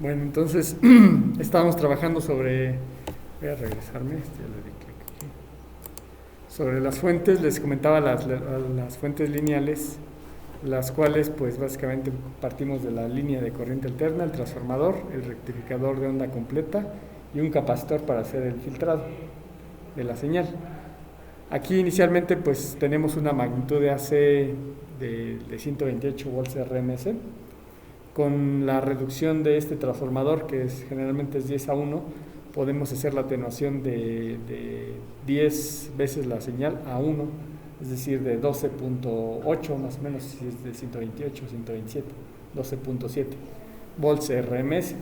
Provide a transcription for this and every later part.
Bueno, entonces estábamos trabajando sobre, voy a regresarme, ya le di clic aquí. Sobre las fuentes, les comentaba las fuentes lineales, las cuales pues básicamente partimos de la línea de corriente alterna, el transformador, el rectificador de onda completa y un capacitor para hacer el filtrado de la señal. Aquí inicialmente pues tenemos una magnitud de AC de 128 volts RMS. Con la reducción de este transformador, que generalmente es 10:1, podemos hacer la atenuación de 10 veces la señal a 1, es decir, de 12.8 más o menos, si es de 128, 127, 12.7 volts RMS.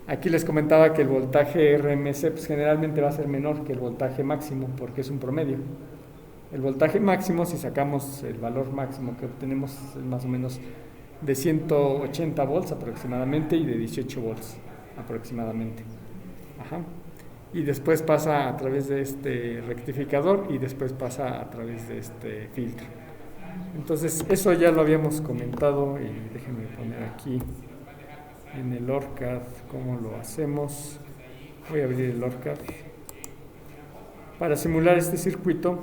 Aquí les comentaba que el voltaje RMS pues, generalmente va a ser menor que el voltaje máximo porque es un promedio. El voltaje máximo, si sacamos el valor máximo que obtenemos, es más o menos de 180 volts aproximadamente y de 18 volts aproximadamente. Ajá. Y después pasa a través de este rectificador y después pasa a través de este filtro. Entonces eso ya lo habíamos comentado y déjenme poner aquí en el ORCAD cómo lo hacemos. Voy a abrir el ORCAD para simular este circuito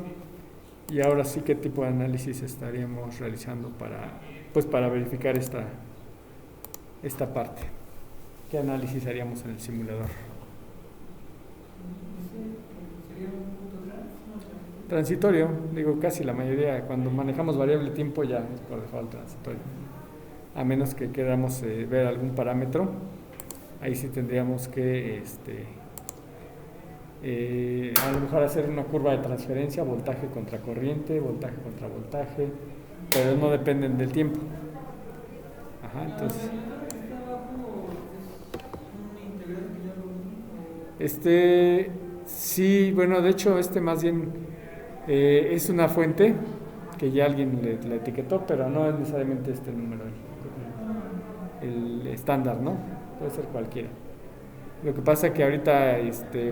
y ahora sí qué tipo de análisis estaríamos realizando para verificar esta parte. ¿Qué análisis haríamos en el simulador? Transitorio, digo casi la mayoría, cuando manejamos variable tiempo ya es por default transitorio. A menos que queramos ver algún parámetro, ahí sí tendríamos que a lo mejor hacer una curva de transferencia, voltaje contra corriente, voltaje contra voltaje, pero no dependen del tiempo. Ajá, entonces sí, bueno, de hecho más bien es una fuente que ya alguien la etiquetó, pero no es necesariamente este número, el estándar, ¿no? Puede ser cualquiera. Lo que pasa es que ahorita,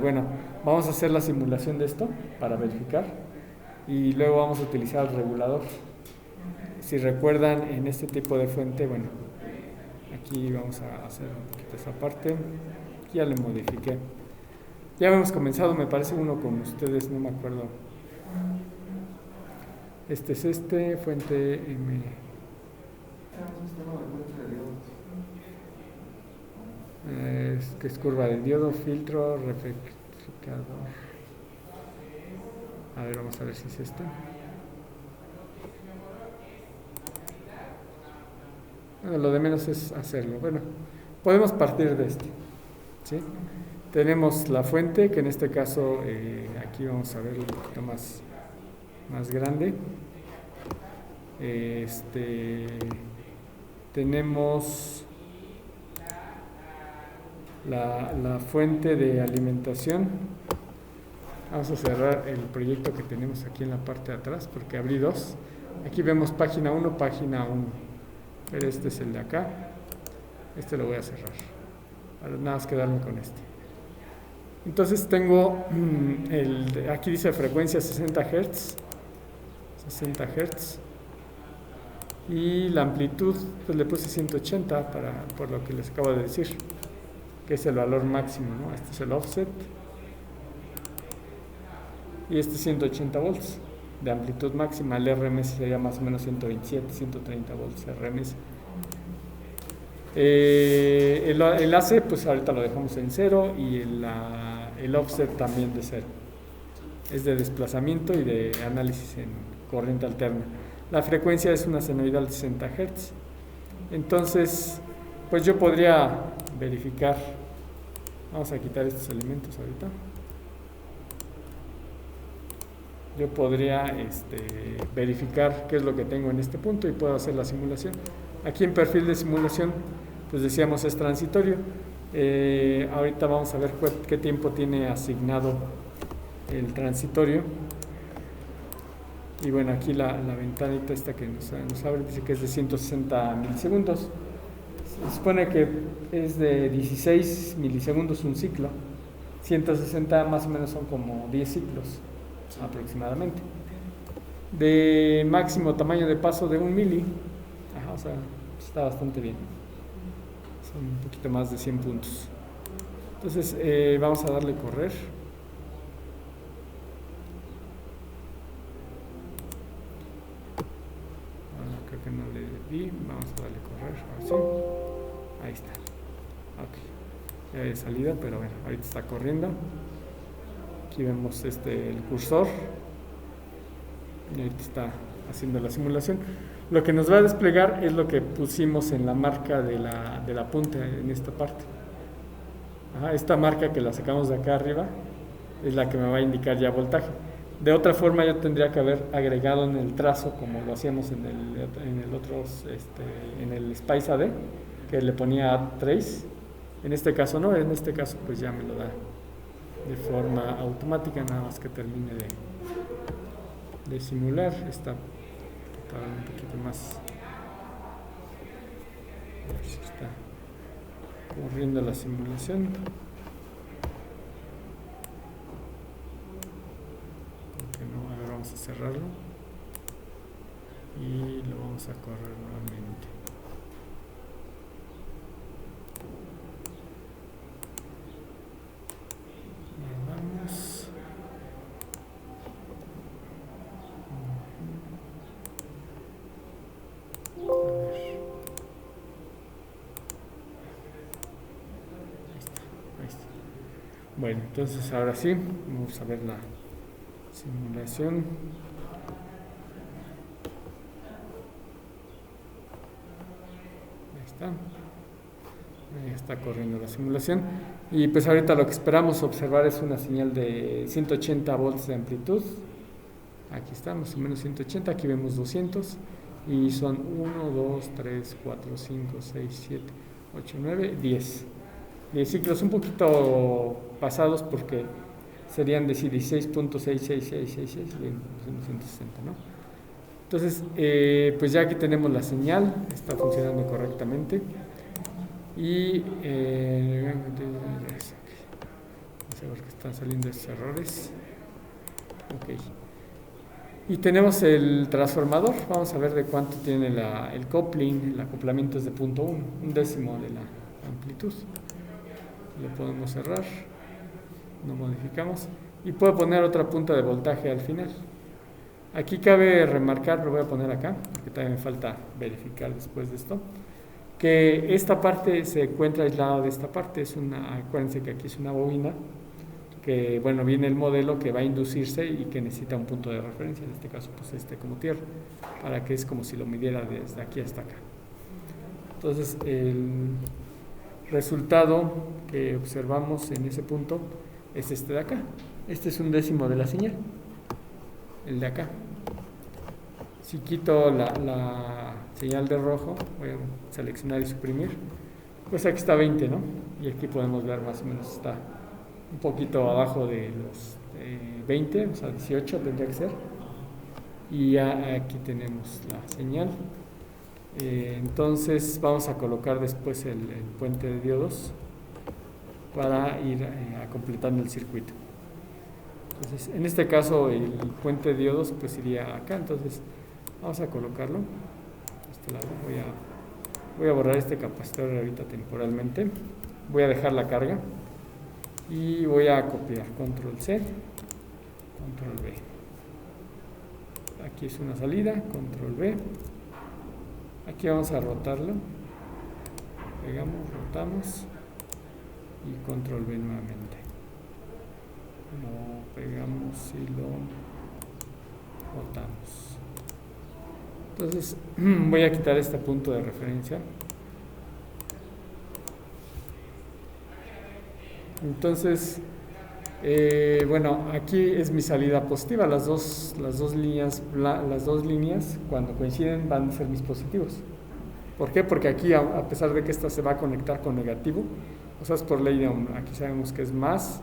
bueno, vamos a hacer la simulación de esto para verificar y luego vamos a utilizar el regulador. Si recuerdan, en este tipo de fuente, bueno, aquí vamos a hacer un poquito esa parte. Aquí ya le modifiqué. Ya habíamos comenzado, me parece, uno con ustedes, no me acuerdo. Este es fuente M. Que es curva de diodo, filtro, rectificador. A ver, vamos a ver si es este. Bueno, lo de menos es hacerlo. Bueno, podemos partir de este, ¿sí? Tenemos la fuente, que en este caso, aquí vamos a ver un poquito más grande. Tenemos la fuente de alimentación. Vamos a cerrar el proyecto que tenemos aquí en la parte de atrás porque abrí dos. Aquí vemos página 1, página 1. Pero este es el de acá. Este lo voy a cerrar para nada más quedarme con este. Entonces tengo aquí dice frecuencia 60 Hz y la amplitud pues le puse 180 por lo que les acabo de decir, que es el valor máximo, ¿no? Este es el offset y este es 180 volts de amplitud máxima. El RMS sería más o menos 127, 130 volts RMS. El AC pues ahorita lo dejamos en 0 y el offset también de 0. Es de desplazamiento y de análisis en corriente alterna. La frecuencia es una senoidal de 60 Hz. Entonces, pues yo podría verificar. Vamos a quitar estos elementos ahorita. Yo podría verificar qué es lo que tengo en este punto y puedo hacer la simulación. Aquí en perfil de simulación, pues decíamos es transitorio. Ahorita vamos a ver qué tiempo tiene asignado el transitorio. Y bueno, aquí la ventanita esta que nos abre dice que es de 160 milisegundos. Se supone que es de 16 milisegundos un ciclo. 160 más o menos son como 10 ciclos aproximadamente. De máximo tamaño de paso de 1 mili. Ajá, o sea, está bastante bien. son un poquito más de 100 puntos. Entonces vamos a darle correr. Creo que no le di, vamos a darle correr, así. Ahí está. Ok, ya hay salida, pero bueno, ahorita está corriendo. Aquí vemos el cursor y ahorita está haciendo la simulación. Lo que nos va a desplegar es lo que pusimos en la marca de la punta en esta parte. Esta marca que la sacamos de acá arriba es la que me va a indicar ya voltaje. De otra forma yo tendría que haber agregado en el trazo, como lo hacíamos en el Spice AD, que le ponía Add Trace. En este caso no, en este caso pues ya me lo da de forma automática, nada más que termine de simular. Está un poquito más, a ver si está corriendo la simulación. Vamos a cerrarlo y lo vamos a correr nuevamente. Vamos. A ver. Ahí está. Bueno, entonces ahora sí, vamos a ver la simulación. Ahí está corriendo la simulación. Y pues ahorita lo que esperamos observar es una señal de 180 volts de amplitud. Aquí está, más o menos 180. Aquí vemos 200. Y son 1, 2, 3, 4, 5, 6, 7, 8, 9, 10. 10 ciclos un poquito pasados porque serían de 16.66666, bien, 160, ¿no? Entonces, pues ya aquí tenemos la señal, está funcionando correctamente. Y no sé por qué están saliendo estos errores. Ok. Y tenemos el transformador, vamos a ver de cuánto tiene el coupling, el acoplamiento es de 0.1, un décimo de la amplitud. Lo podemos cerrar. No modificamos y puedo poner otra punta de voltaje al final. Aquí cabe remarcar, lo voy a poner acá porque también me falta verificar después de esto, que esta parte se encuentra aislada de esta parte. Acuérdense que aquí es una bobina que, bueno, viene el modelo que va a inducirse y que necesita un punto de referencia, en este caso pues como tierra, para que es como si lo midiera desde aquí hasta acá. Entonces el resultado que observamos en ese punto es este de acá. Este es un décimo de la señal, el de acá. Si quito la señal de rojo, voy a seleccionar y suprimir, pues aquí está 20, ¿no? Y aquí podemos ver más o menos está un poquito abajo de los 20, o sea 18 tendría que ser. Y ya aquí tenemos la señal. Entonces vamos a colocar después el puente de diodos para ir completando el circuito. Entonces, en este caso el puente de diodos pues iría acá, entonces vamos a colocarlo a este lado. Voy a borrar este capacitor ahorita temporalmente, voy a dejar la carga y voy a copiar control C, control V. Aquí es una salida, control V. Aquí vamos a rotarlo, pegamos, rotamos y control V nuevamente. Lo pegamos y lo rotamos. Entonces voy a quitar este punto de referencia. Entonces, bueno, aquí es mi salida positiva. Las dos líneas cuando coinciden van a ser mis positivos. ¿Por qué? Porque aquí, a pesar de que esta se va a conectar con negativo, o sea, es por ley de Ohm. Aquí sabemos que es más,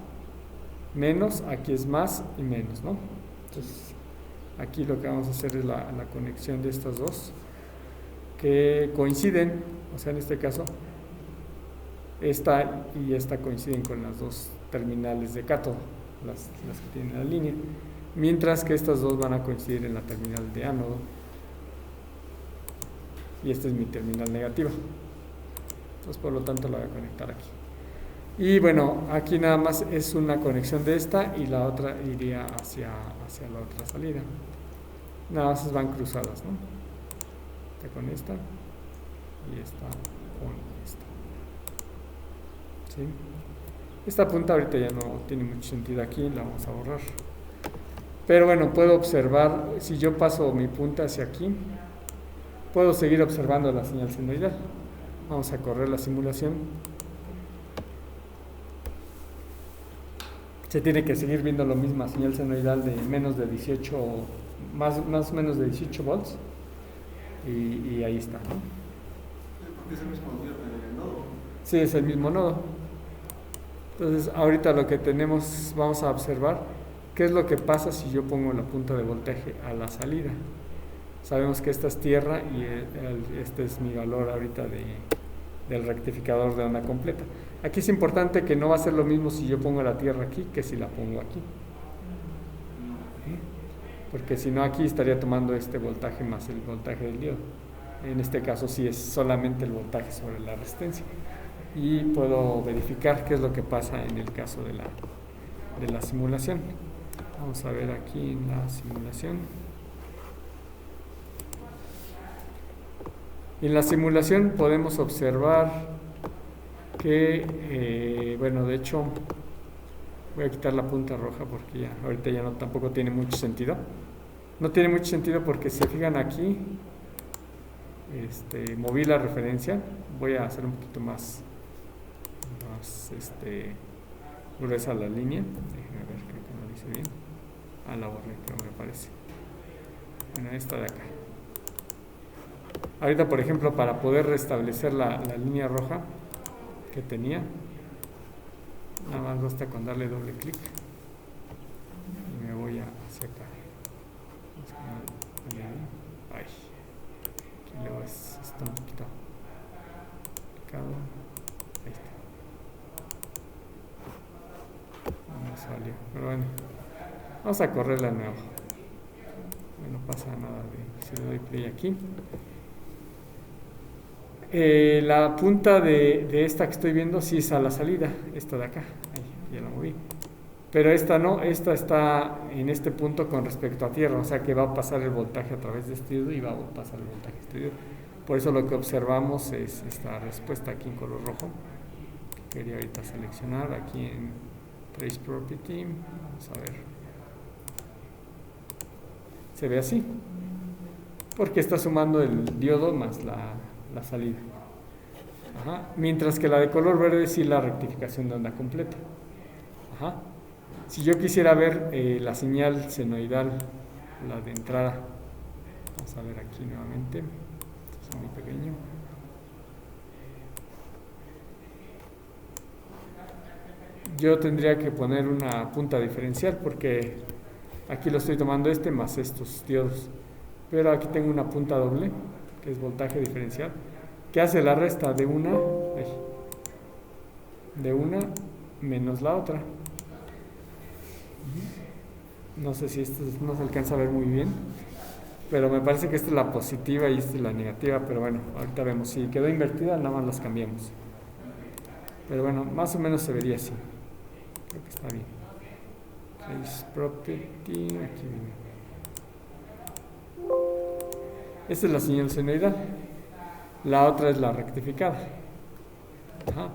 menos, aquí es más y menos, ¿no? Entonces, aquí lo que vamos a hacer es la conexión de estas dos que coinciden, o sea, en este caso, esta y esta coinciden con las dos terminales de cátodo, las que tienen la línea, mientras que estas dos van a coincidir en la terminal de ánodo y esta es mi terminal negativa. Entonces, por lo tanto, la voy a conectar aquí. Y bueno, aquí nada más es una conexión de esta y la otra iría hacia la otra salida. Nada más van cruzadas, ¿no? Esta con esta y esta con esta. ¿Sí? Esta punta ahorita ya no tiene mucho sentido aquí, la vamos a borrar. Pero bueno, puedo observar, si yo paso mi punta hacia aquí, puedo seguir observando la señal senoidal. Vamos a correr la simulación. Se tiene que seguir viendo lo mismo, señal senoidal de menos de 18, más o menos de 18 volts. Y ahí está, ¿no? ¿Porque es el mismo nodo? Sí, es el mismo nodo. Entonces, ahorita lo que tenemos, vamos a observar qué es lo que pasa si yo pongo la punta de voltaje a la salida. Sabemos que esta es tierra y este es mi valor ahorita del rectificador de onda completa. Aquí es importante que no va a ser lo mismo si yo pongo la tierra aquí que si la pongo aquí. Porque si no, aquí estaría tomando este voltaje más el voltaje del diodo. En este caso sí es solamente el voltaje sobre la resistencia. Y puedo verificar qué es lo que pasa en el caso de la simulación. Vamos a ver aquí en la simulación. En la simulación podemos observar que, bueno, de hecho, voy a quitar la punta roja porque ya, ahorita ya no, tampoco tiene mucho sentido. No tiene mucho sentido porque si se fijan aquí, moví la referencia. Voy a hacer un poquito más gruesa la línea. Déjenme ver, creo que no lo hice bien. La borré, creo me parece. Bueno, esta de acá. Ahorita, por ejemplo, para poder restablecer la línea roja que tenía, nada más basta con darle doble clic y me voy hacia acá. Ay, aquí luego está un poquito complicado. Ahí está. No me salió, pero bueno, vamos a correrla de nuevo. No pasa nada si le doy play aquí. La punta de esta que estoy viendo sí es a la salida, esta de acá, ahí, ya la moví. Pero esta no, esta está en este punto con respecto a tierra, o sea que va a pasar el voltaje a través de este diodo y va a pasar el voltaje a este diodo. Por eso lo que observamos es esta respuesta aquí en color rojo. Quería ahorita seleccionar aquí en Trace Property, vamos a ver. Se ve así, porque está sumando el diodo más la salida. Ajá. Mientras que la de color verde sí la rectificación de onda completa. Ajá. Si yo quisiera ver la señal senoidal, la de entrada, vamos a ver aquí nuevamente, esto es muy pequeño. Yo tendría que poner una punta diferencial porque aquí lo estoy tomando más estos diodos, pero aquí tengo una punta doble que es voltaje diferencial, que hace la resta de una menos la otra. No sé si esto no se alcanza a ver muy bien, pero me parece que esta es la positiva y esta es la negativa, pero bueno, ahorita vemos. Si quedó invertida, nada más las cambiamos. Pero bueno, más o menos se vería así. Creo que está bien. Trace Property, aquí viene. Esta es la señal senoidal. La otra es la rectificada.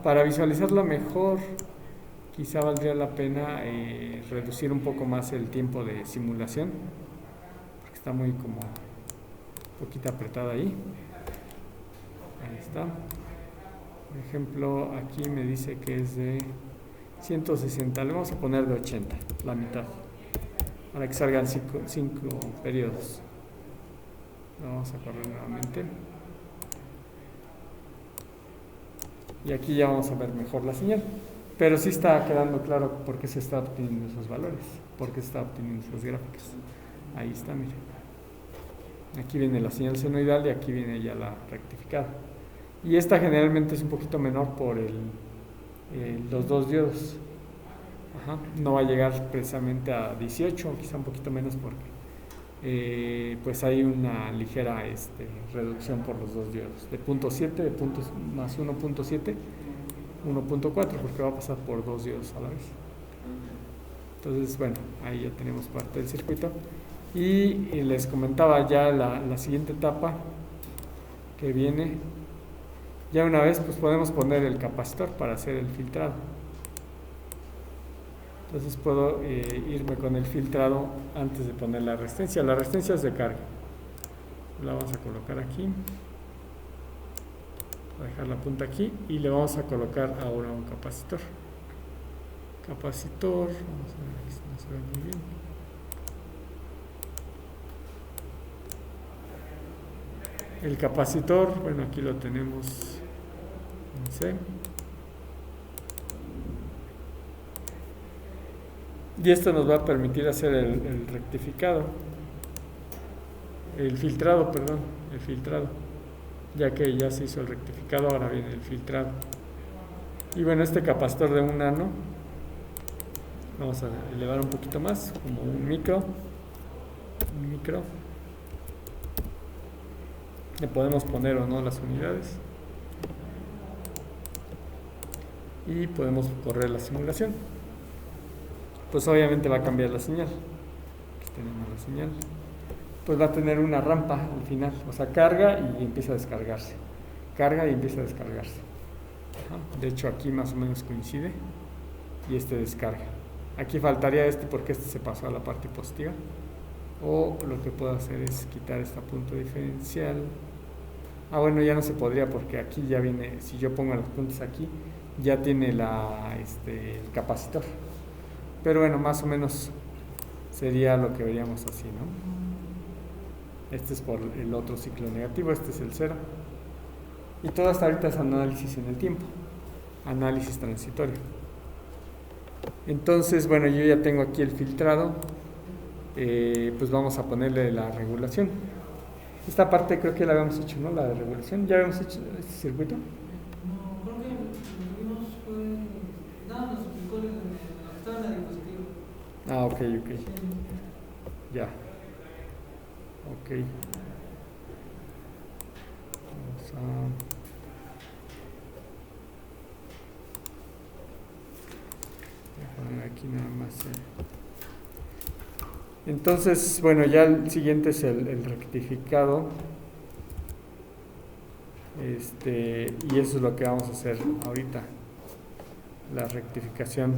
Para visualizarla mejor, quizá valdría la pena reducir un poco más el tiempo de simulación, porque está muy como un poquito apretada ahí. Ahí está. Por ejemplo, aquí me dice que es de 160, le vamos a poner de 80, la mitad, para que salgan 5 periodos. Lo vamos a correr nuevamente. Y aquí ya vamos a ver mejor la señal. Pero sí está quedando claro por qué se está obteniendo esos valores, por qué se está obteniendo esas gráficas. Ahí está, miren. Aquí viene la señal senoidal y aquí viene ya la rectificada. Y esta generalmente es un poquito menor por los dos diodos. No va a llegar precisamente a 18, quizá un poquito menos porque pues hay una ligera reducción por los dos diodos, de 0.7, más 1.7, 1.4, porque va a pasar por dos diodos a la vez. Entonces, bueno, ahí ya tenemos parte del circuito. Y les comentaba ya la siguiente etapa que viene. Ya una vez, pues podemos poner el capacitor para hacer el filtrado. Entonces puedo irme con el filtrado antes de poner la resistencia. La resistencia es de carga. La vamos a colocar aquí. Voy a dejar la punta aquí y le vamos a colocar ahora un capacitor. Capacitor, vamos a ver si no se ve muy bien. El capacitor, bueno, aquí lo tenemos en C. Y esto nos va a permitir hacer el rectificado, el filtrado, ya que ya se hizo el rectificado, ahora viene el filtrado. Y bueno, este capacitor de 1 nano, vamos a elevar un poquito más, como un micro. Le podemos poner o no las unidades. Y podemos correr la simulación. Pues obviamente va a cambiar la señal. Aquí tenemos la señal. Pues va a tener una rampa al final, o sea, carga y empieza a descargarse. Carga y empieza a descargarse. De hecho, aquí más o menos coincide y descarga. Aquí faltaría porque se pasó a la parte positiva. O lo que puedo hacer es quitar este punto diferencial. Bueno, ya no se podría porque aquí ya viene, si yo pongo los puntos aquí, ya tiene el capacitor. Pero bueno, más o menos sería lo que veríamos así, ¿no? Este es por el otro ciclo negativo, este es el 0. Y todo hasta ahorita es análisis en el tiempo, análisis transitorio. Entonces, bueno, yo ya tengo aquí el filtrado, pues vamos a ponerle la regulación. Esta parte creo que la habíamos hecho, ¿no? La de regulación, ¿ya habíamos hecho este circuito? No, creo que lo vimos nos explicó estaba en la diapositiva. Ok. Sí. Ya. Ok. Vamos a... Voy a poner aquí nada más. Entonces, bueno, ya el siguiente es el rectificado. Y eso es lo que vamos a hacer ahorita. La rectificación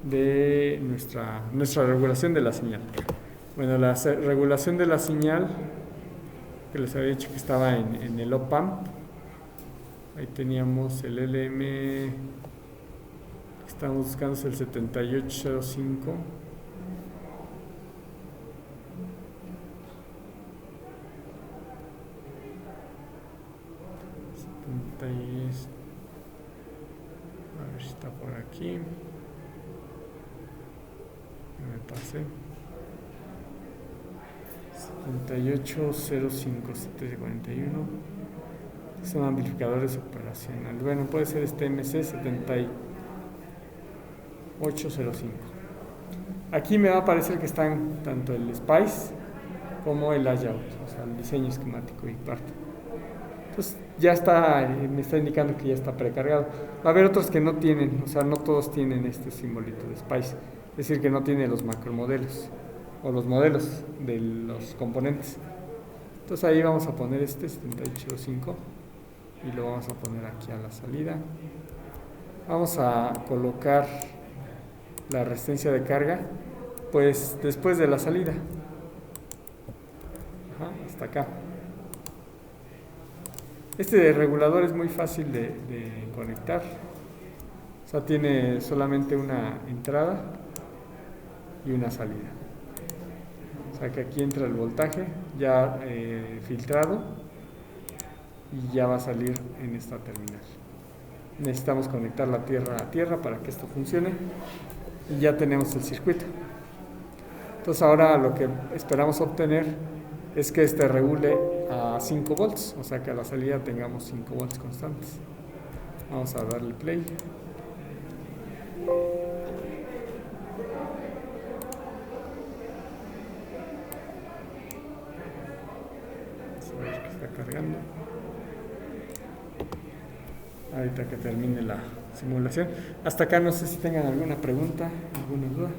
de nuestra regulación de la señal. Bueno, la regulación de la señal, que les había dicho que estaba en el op-amp. Ahí teníamos el LM, estamos buscando el 7805. A ver si está por aquí. Me pasé. 7805, 741. Son amplificadores operacionales. Bueno, puede ser MC 7805. Aquí me va a aparecer que están tanto el SPICE como el layout, o sea, el diseño esquemático y parte. Entonces ya está, me está indicando que ya está precargado. Va a haber otros que no tienen, o sea, no todos tienen este simbolito de SPICE. Es decir, que no tiene los macromodelos o los modelos de los componentes. Entonces ahí vamos a poner 7805 y lo vamos a poner aquí a la salida. Vamos a colocar la resistencia de carga pues después de la salida. Hasta acá. Este regulador es muy fácil de conectar. O sea, tiene solamente una entrada y una salida. O sea que aquí entra el voltaje ya filtrado y ya va a salir en esta terminal. Necesitamos conectar la tierra a tierra para que esto funcione y ya tenemos el circuito. Entonces ahora lo que esperamos obtener es que regule a 5 volts, o sea que a la salida tengamos 5 volts constantes. Vamos a darle play. cargando. Ahorita que termine la simulación. Hasta acá no sé si tengan alguna pregunta, alguna duda.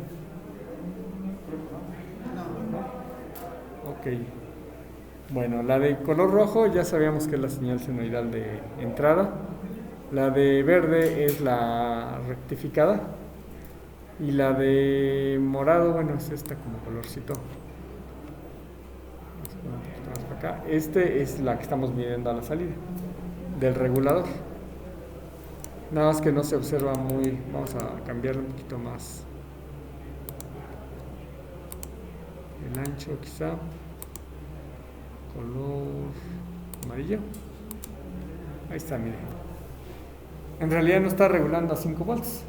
Ok. Bueno, la de color rojo ya sabíamos que es la señal senoidal de entrada. La de verde es la rectificada. Y la de morado, bueno, es esta como colorcito. Vamos para acá. Este es la que estamos midiendo a la salida del regulador. Nada más que no se observa muy. Vamos a cambiarle un poquito más el ancho, quizá. Color amarillo. Ahí está, mire. En realidad no está regulando a 5 volts.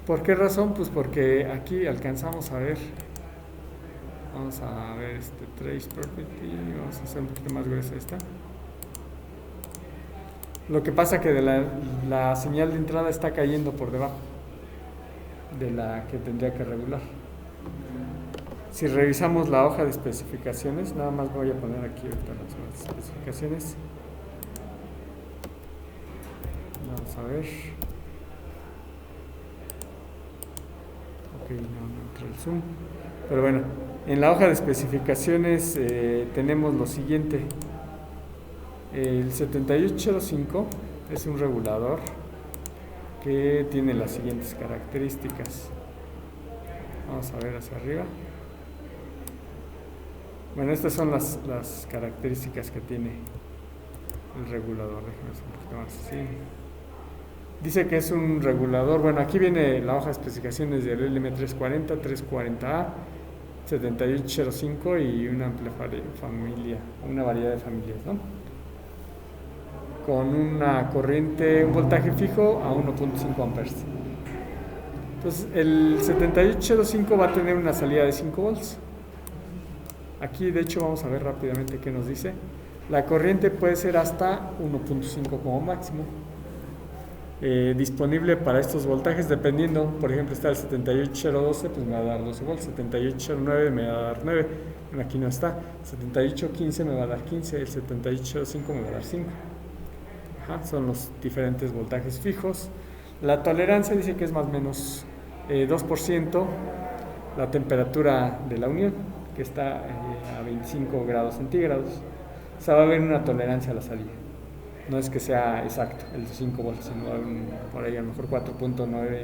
¿Por qué razón? Pues porque aquí alcanzamos a ver. Vamos a ver este trace property. Vamos a hacer un poquito más gruesa esta. Lo que pasa que la señal de entrada está cayendo por debajo de la que tendría que regular. Si revisamos la hoja de especificaciones, nada más voy a poner aquí ahorita las especificaciones. Vamos a ver. Ok, no entra el zoom. Pero bueno, en la hoja de especificaciones tenemos lo siguiente. El 7805 es un regulador que tiene las siguientes características. Vamos a ver hacia arriba. Bueno, estas son las características que tiene el regulador. Déjenme hacer un poquito más así. Dice que es un regulador. Bueno, aquí viene la hoja de especificaciones del LM340, 340A, 7805 y una amplia familia, una variedad de familias, ¿no? Con una corriente, un voltaje fijo a 1.5 amperes. Entonces, el 7805 va a tener una salida de 5 volts. Aquí, de hecho, vamos a ver rápidamente qué nos dice. La corriente puede ser hasta 1.5 como máximo. Disponible para estos voltajes, dependiendo, por ejemplo, está el 78012, pues me va a dar 12 volts, 7809 me va a dar 9, bueno, aquí no está, 7815 me va a dar 15, el 7805 me va a dar 5. Ajá, son los diferentes voltajes fijos. La tolerancia dice que es más o menos 2%, la temperatura de la unión, que está a 25 grados centígrados, o sea, va a haber una tolerancia a la salida. No es que sea exacto el 5 volts, sino por ahí a lo mejor 4.9,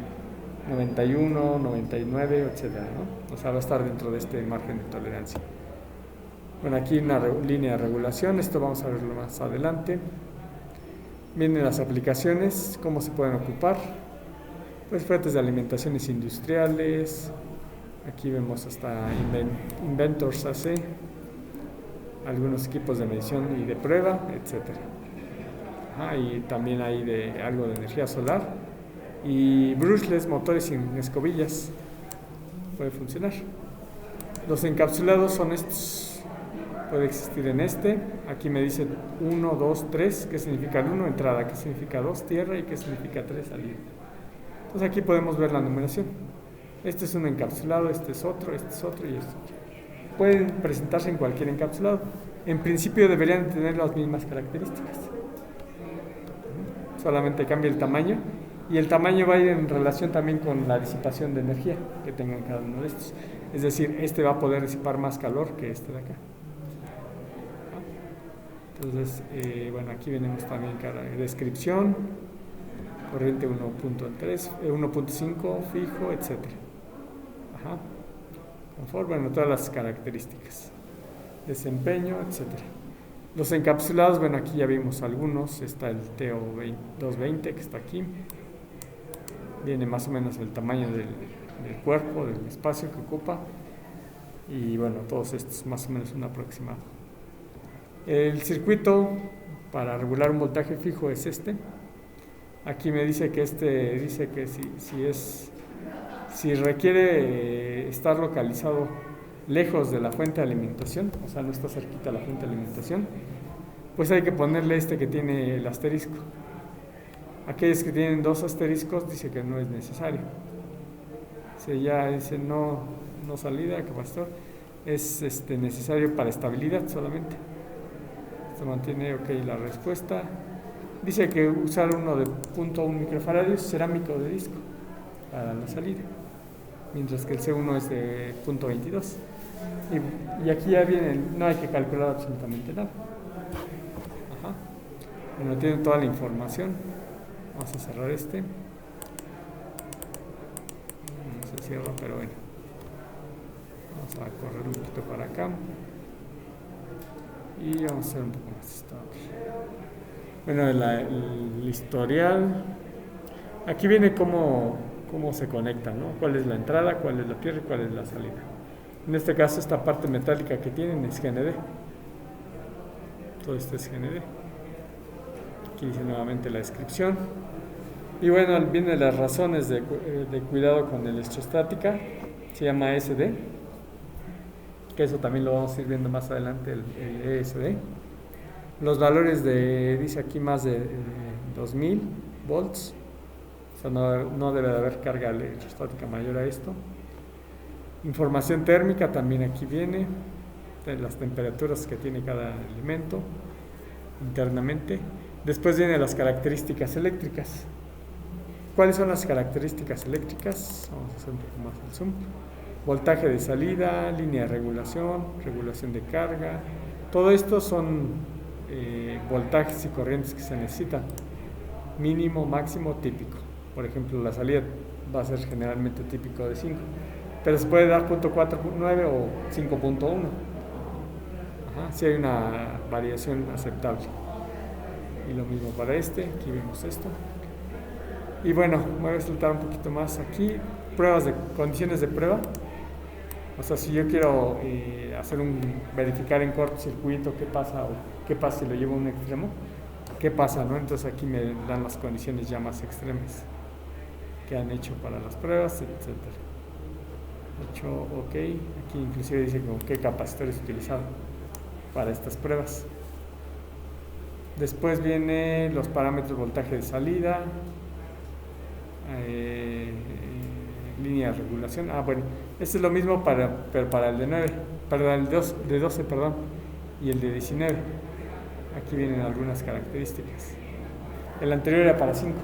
91, 99, etcétera, ¿no? O sea, va a estar dentro de este margen de tolerancia. Bueno, aquí una línea de regulación, esto vamos a verlo más adelante. Vienen las aplicaciones, cómo se pueden ocupar. Pues fuentes de alimentaciones industriales. Aquí vemos hasta Inventors AC, algunos equipos de medición y de prueba, etcétera. Y también hay algo de energía solar y brushless, motores sin escobillas, puede funcionar. Los encapsulados son estos, puede existir en este. Aquí me dice 1, 2, 3, ¿qué significa el 1? Entrada, ¿qué significa 2? Tierra, y ¿qué significa 3? Salida. Entonces aquí podemos ver la numeración. Este es un encapsulado, este es otro y este otro. Pueden presentarse en cualquier encapsulado. En principio deberían tener las mismas características. Solamente cambia el tamaño, y el tamaño va a ir en relación también con la disipación de energía que tengan cada uno de estos. Es decir, este va a poder disipar más calor que este de acá. Entonces, bueno, aquí tenemos también descripción, corriente 1.3, 1.5 fijo, etc. Confort, bueno, todas las características, desempeño, etc. Los encapsulados, bueno, aquí ya vimos algunos. Está el TO220 que está aquí. Viene más o menos el tamaño del cuerpo, del espacio que ocupa. Y bueno, todos estos más o menos un aproximado. El circuito para regular un voltaje fijo es este. Aquí me dice que dice que si requiere estar localizado lejos de la fuente de alimentación, o sea, no está cerquita la fuente de alimentación, pues hay que ponerle este que tiene el asterisco. Aquellos que tienen 2 asteriscos dice que no es necesario. Ya dice no salida, capacitor, es necesario para estabilidad solamente. Se mantiene ok la respuesta. Dice que usar uno de 0.1 microfaradios cerámico de disco para la salida, mientras que el C1 es de 0.22. Y aquí ya viene, no hay que calcular absolutamente nada. Ajá. Bueno, tiene toda la información. Vamos a cerrar este. No se cierra, pero bueno. Vamos a correr un poquito para acá. Y vamos a hacer un poco más estable. Bueno, el historial. Aquí viene cómo se conecta, ¿no? Cuál es la entrada, cuál es la tierra y cuál es la salida. En este caso, esta parte metálica que tienen es GND. Todo esto es GND. Aquí dice nuevamente la descripción. Y bueno, vienen las razones de cuidado con la electrostática. Se llama ESD. Que eso también lo vamos a ir viendo más adelante, el ESD. Los valores dice aquí más de 2000 volts. O sea, no debe de haber carga electrostática mayor a esto. Información térmica también aquí viene, de las temperaturas que tiene cada elemento internamente. Después vienen las características eléctricas. ¿Cuáles son las características eléctricas? Vamos a hacer un poco más el zoom. Voltaje de salida, línea de regulación, regulación de carga. Todo esto son voltajes y corrientes que se necesitan. Mínimo, máximo, típico. Por ejemplo, la salida va a ser generalmente típico de 5. Pero se puede dar 0.49 o 5.1. Si hay una variación aceptable. Y lo mismo para este, aquí vemos esto. Y bueno, voy a saltar un poquito más aquí. Condiciones de prueba. O sea, si yo quiero verificar en cortocircuito qué pasa si lo llevo a un extremo, qué pasa, ¿no? Entonces aquí me dan las condiciones ya más extremas que han hecho para las pruebas, etc. Hecho ok, aquí inclusive dice con qué capacitor es utilizado para estas pruebas. Después vienen los parámetros voltaje de salida, línea de regulación. Bueno, este es lo mismo pero para el de 9, perdón, el de 12, perdón, y el de 19. Aquí vienen algunas características. El anterior era para 5.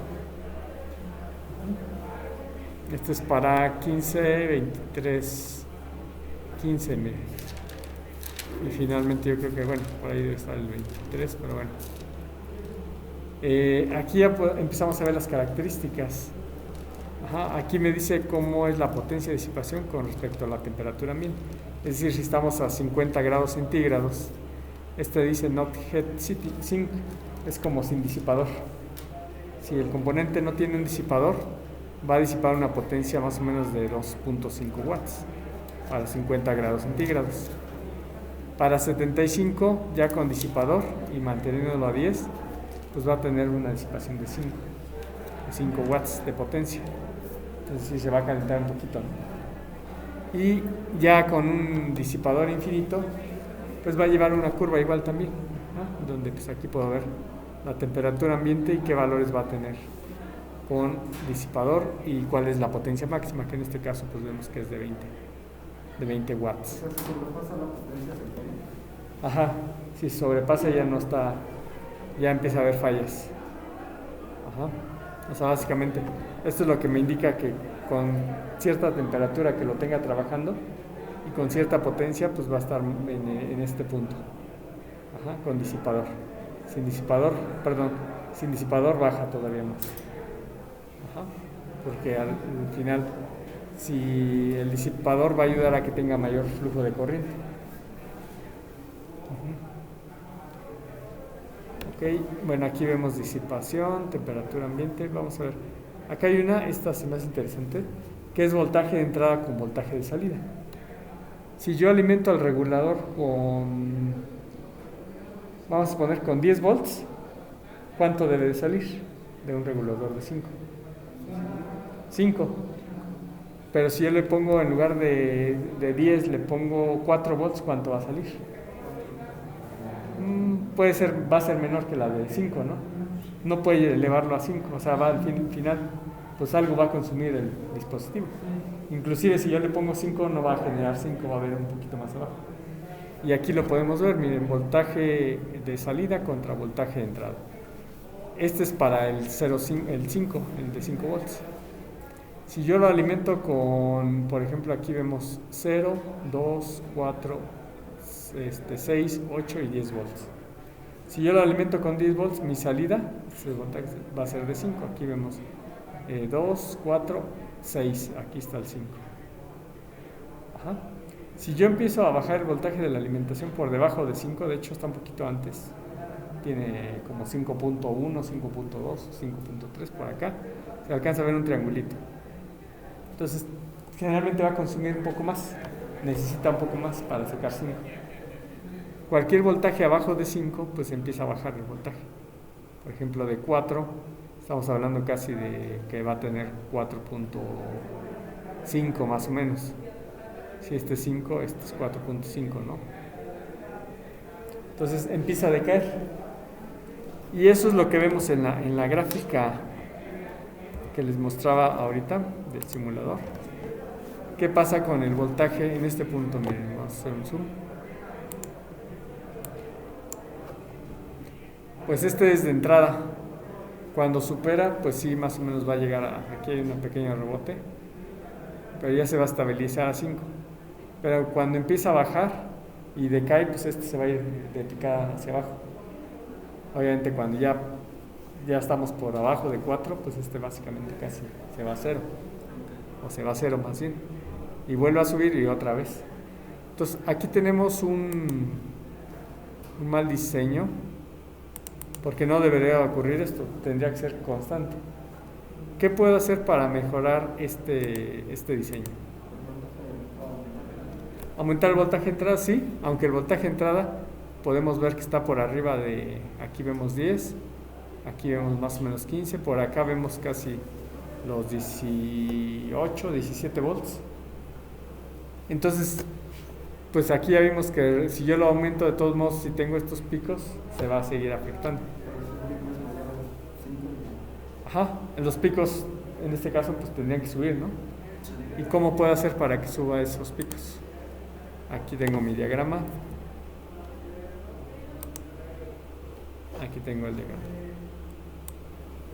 Este es para 15, 23, 15. Y finalmente yo creo que, bueno, por ahí debe estar el 23, pero bueno. Aquí ya empezamos a ver las características. Aquí me dice cómo es la potencia de disipación con respecto a la temperatura ambiente. Es decir, si estamos a 50 grados centígrados, este dice not heat sink, es como sin disipador. Si el componente no tiene un disipador, va a disipar una potencia más o menos de 2.5 watts para 50 grados centígrados. Para 75, ya con disipador y manteniéndolo a 10, pues va a tener una disipación de 5 watts de potencia. Entonces sí se va a calentar un poquito, ¿no? Y ya con un disipador infinito, pues va a llevar una curva igual también, ¿no? Donde pues aquí puedo ver la temperatura ambiente y qué valores va a tener con disipador y cuál es la potencia máxima, que en este caso pues vemos que es de 20 watts. O sea, si sobrepasa la potencia se pone. Ajá, si sobrepasa ya empieza a haber fallas. Ajá. O sea, básicamente, esto es lo que me indica que con cierta temperatura que lo tenga trabajando y con cierta potencia, pues va a estar en este punto. Ajá, con disipador. Sin disipador baja todavía más. Ajá, porque al final, si el disipador va a ayudar a que tenga mayor flujo de corriente. Ok, bueno, aquí vemos disipación, temperatura ambiente. Vamos a ver, acá hay esta se me hace interesante, que es voltaje de entrada con voltaje de salida. Si yo alimento al regulador vamos a poner con 10 volts, ¿cuánto debe de salir de un regulador de 5? 5. Pero si yo le pongo en lugar de 10, le pongo 4 volts, ¿cuánto va a salir? Va a ser menor que la de 5, ¿no? No puede elevarlo a 5, o sea, al final, pues algo va a consumir el dispositivo. Inclusive si yo le pongo 5, no va a generar 5, va a haber un poquito más abajo. Y aquí lo podemos ver, miren, voltaje de salida contra voltaje de entrada. Este es para el 0,5, el 5, el de 5 volts. Si yo lo alimento con, por ejemplo, aquí vemos 0, 2, 4, 6, 8 y 10 volts. Si yo lo alimento con 10 volts, mi salida va a ser de 5. Aquí vemos 2, 4, 6. Aquí está el 5. Ajá. Si yo empiezo a bajar el voltaje de la alimentación por debajo de 5, de hecho está un poquito antes, tiene como 5.1, 5.2, 5.3 por acá, se alcanza a ver un triangulito. Entonces, generalmente va a consumir un poco más, necesita un poco más para sacar 5. Cualquier voltaje abajo de 5, pues empieza a bajar el voltaje. Por ejemplo, de 4, estamos hablando casi de que va a tener 4.5 más o menos. Si este es 5, este es 4.5, ¿no? Entonces empieza a decaer. Y eso es lo que vemos en la gráfica que les mostraba ahorita del simulador. ¿Qué pasa con el voltaje en este punto? Miren, vamos a hacer un zoom. Pues este es de entrada. Cuando supera, pues sí, más o menos va a llegar a... Aquí hay un pequeño rebote, pero ya se va a estabilizar a 5. Pero cuando empieza a bajar y decae, pues este se va a ir de picada hacia abajo. Obviamente cuando ya estamos por abajo de 4, pues este básicamente casi se va a 0. O se va a 0 más bien. Y vuelve a subir y otra vez. Entonces aquí tenemos un mal diseño, porque no debería ocurrir esto, tendría que ser constante. ¿Qué puedo hacer para mejorar este diseño? Aumentar el voltaje de entrada, sí, aunque el voltaje de entrada podemos ver que está por arriba de, aquí vemos 10, aquí vemos más o menos 15, por acá vemos casi los 18, 17 volts. Entonces, pues aquí ya vimos que si yo lo aumento de todos modos, si tengo estos picos, se va a seguir afectando. Ajá, en los picos, en este caso, pues tendrían que subir, ¿no? ¿Y cómo puedo hacer para que suba esos picos? Aquí tengo mi diagrama. Aquí tengo el diagrama.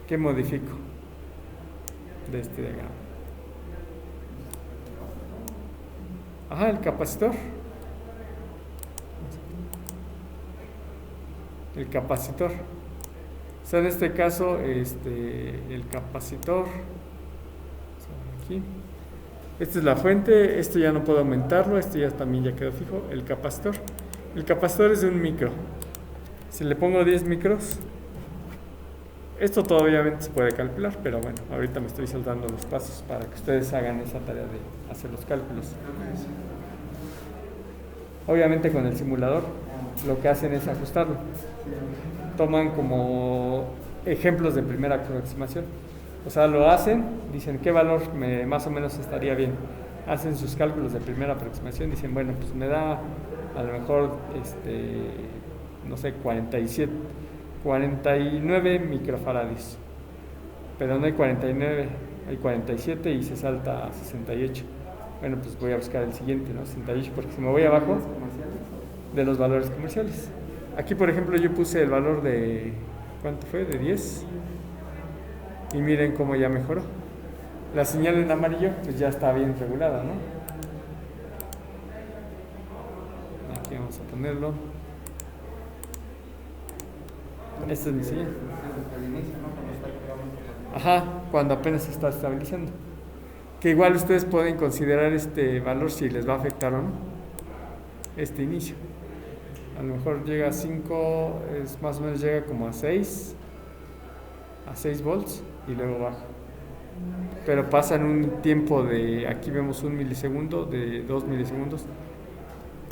¿Qué modifico de este diagrama? Ajá, el capacitor. El capacitor. O sea, en este caso, el capacitor. Aquí. Esta es la fuente, esto ya no puedo aumentarlo, esto ya también ya quedó fijo, el capacitor. El capacitor es de 1 micro. Si le pongo 10 micros, esto todavía se puede calcular, pero bueno, ahorita me estoy saltando los pasos para que ustedes hagan esa tarea de hacer los cálculos. Obviamente con el simulador lo que hacen es ajustarlo. Toman como ejemplos de primera aproximación. O sea, lo hacen, dicen qué valor más o menos estaría bien. Hacen sus cálculos de primera aproximación, dicen, bueno, pues me da a lo mejor, no sé, 49 microfarads. Pero no hay 49, hay 47 y se salta a 68. Bueno, pues voy a buscar el siguiente, ¿no? 68, porque si me voy abajo de los valores comerciales. Aquí, por ejemplo, yo puse el valor de, ¿cuánto fue? De 10. Y miren cómo ya mejoró. La señal en amarillo pues ya está bien regulada, ¿no? Aquí vamos a ponerlo. Esta es mi señal. Ajá, cuando apenas se está estabilizando. Que igual ustedes pueden considerar este valor si les va a afectar o no. Este inicio. A lo mejor llega a 5, más o menos llega como a 6 volts. Y luego baja, pero pasa en un tiempo de, aquí vemos 1 milisegundo, de 2 milisegundos,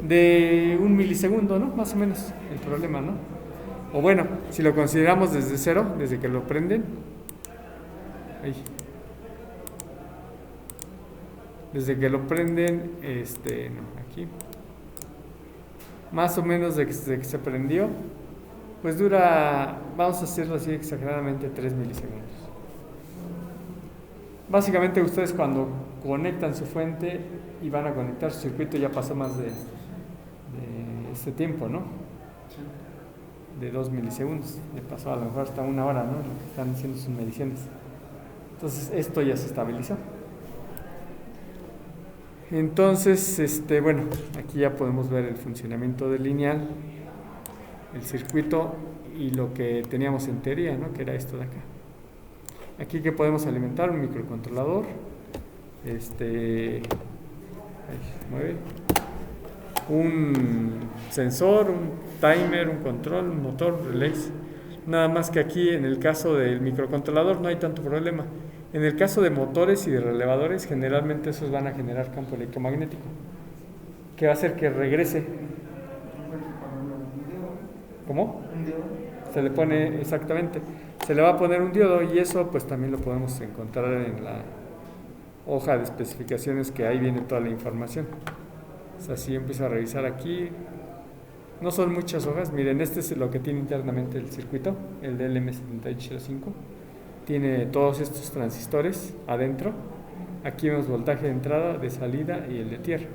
de 1 milisegundo, ¿no? Más o menos el problema, ¿no? O bueno, si lo consideramos desde cero, desde que lo prenden, ahí, desde que lo prenden, no, aquí, más o menos desde que se prendió, pues dura, vamos a hacerlo así exageradamente, 3 milisegundos. Básicamente ustedes cuando conectan su fuente y van a conectar su circuito ya pasó más de este tiempo, ¿no? Sí. De 2 milisegundos. Le pasó a lo mejor hasta 1 hora, ¿no? Lo que están haciendo sus mediciones. Entonces, esto ya se estabilizó. Entonces, bueno, aquí ya podemos ver el funcionamiento del lineal, el circuito y lo que teníamos en teoría, ¿no? Que era esto de acá. Aquí que podemos alimentar un microcontrolador, ahí se mueve, un sensor, un timer, un control, un motor, relays. Nada más que aquí en el caso del microcontrolador no hay tanto problema. En el caso de motores y de relevadores, generalmente esos van a generar campo electromagnético, que va a hacer que regrese. ¿Cómo? Un diodo. Se le pone, exactamente, se le va a poner un diodo y eso pues también lo podemos encontrar en la hoja de especificaciones, que ahí viene toda la información. O sea, si empiezo a revisar aquí, no son muchas hojas. Miren, este es lo que tiene internamente el circuito, el de LM7805. Tiene todos estos transistores adentro. Aquí vemos voltaje de entrada, de salida y el de tierra.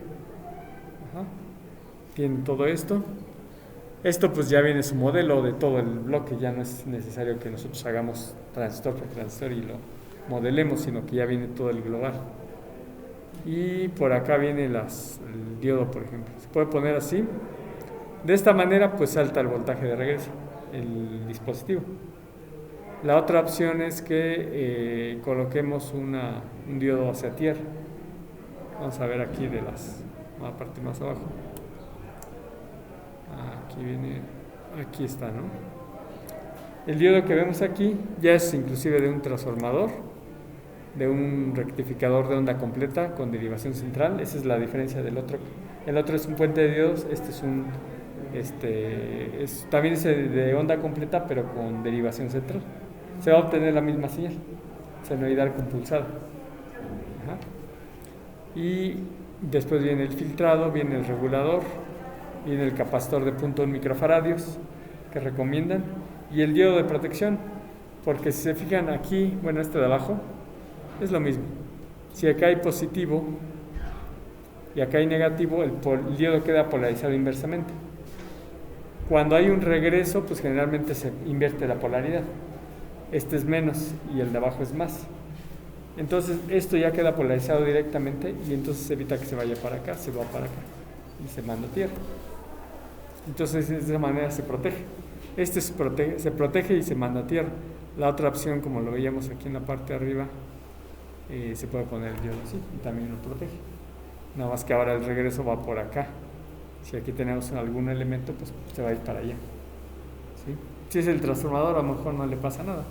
Ajá. Tiene todo esto. Esto pues ya viene su modelo de todo el bloque. Ya no es necesario que nosotros hagamos transistor por transistor y lo modelemos, sino que ya viene todo el global. Y por acá viene el diodo, por ejemplo. Se puede poner así. De esta manera pues salta el voltaje de regreso, el dispositivo. La otra opción es que coloquemos un diodo hacia tierra. Vamos a ver aquí de la parte más abajo. Aquí está, ¿no? El diodo que vemos aquí ya es inclusive de un transformador, de un rectificador de onda completa con derivación central. Esa es la diferencia del otro. El otro es un puente de diodos, este es también es de onda completa pero con derivación central. Se va a obtener la misma señal, senoidal compulsada. Ajá. Y después viene el filtrado, viene el regulador, viene el capacitor de 0.1 microfaradios que recomiendan, y el diodo de protección, porque si se fijan aquí, bueno, este de abajo es lo mismo. Si acá hay positivo y acá hay negativo, el diodo queda polarizado inversamente. Cuando hay un regreso, pues generalmente se invierte la polaridad. Este es menos y el de abajo es más. Entonces esto ya queda polarizado directamente y entonces evita que se vaya para acá, se va para acá y se manda a tierra. Entonces de esa manera se protege. Este se protege y se manda a tierra. La otra opción, como lo veíamos aquí en la parte de arriba, se puede poner el diodo así y también lo protege. Nada más que ahora el regreso va por acá. Si aquí tenemos algún elemento, pues se va a ir para allá. ¿Sí? Si es el transformador, a lo mejor no le pasa nada.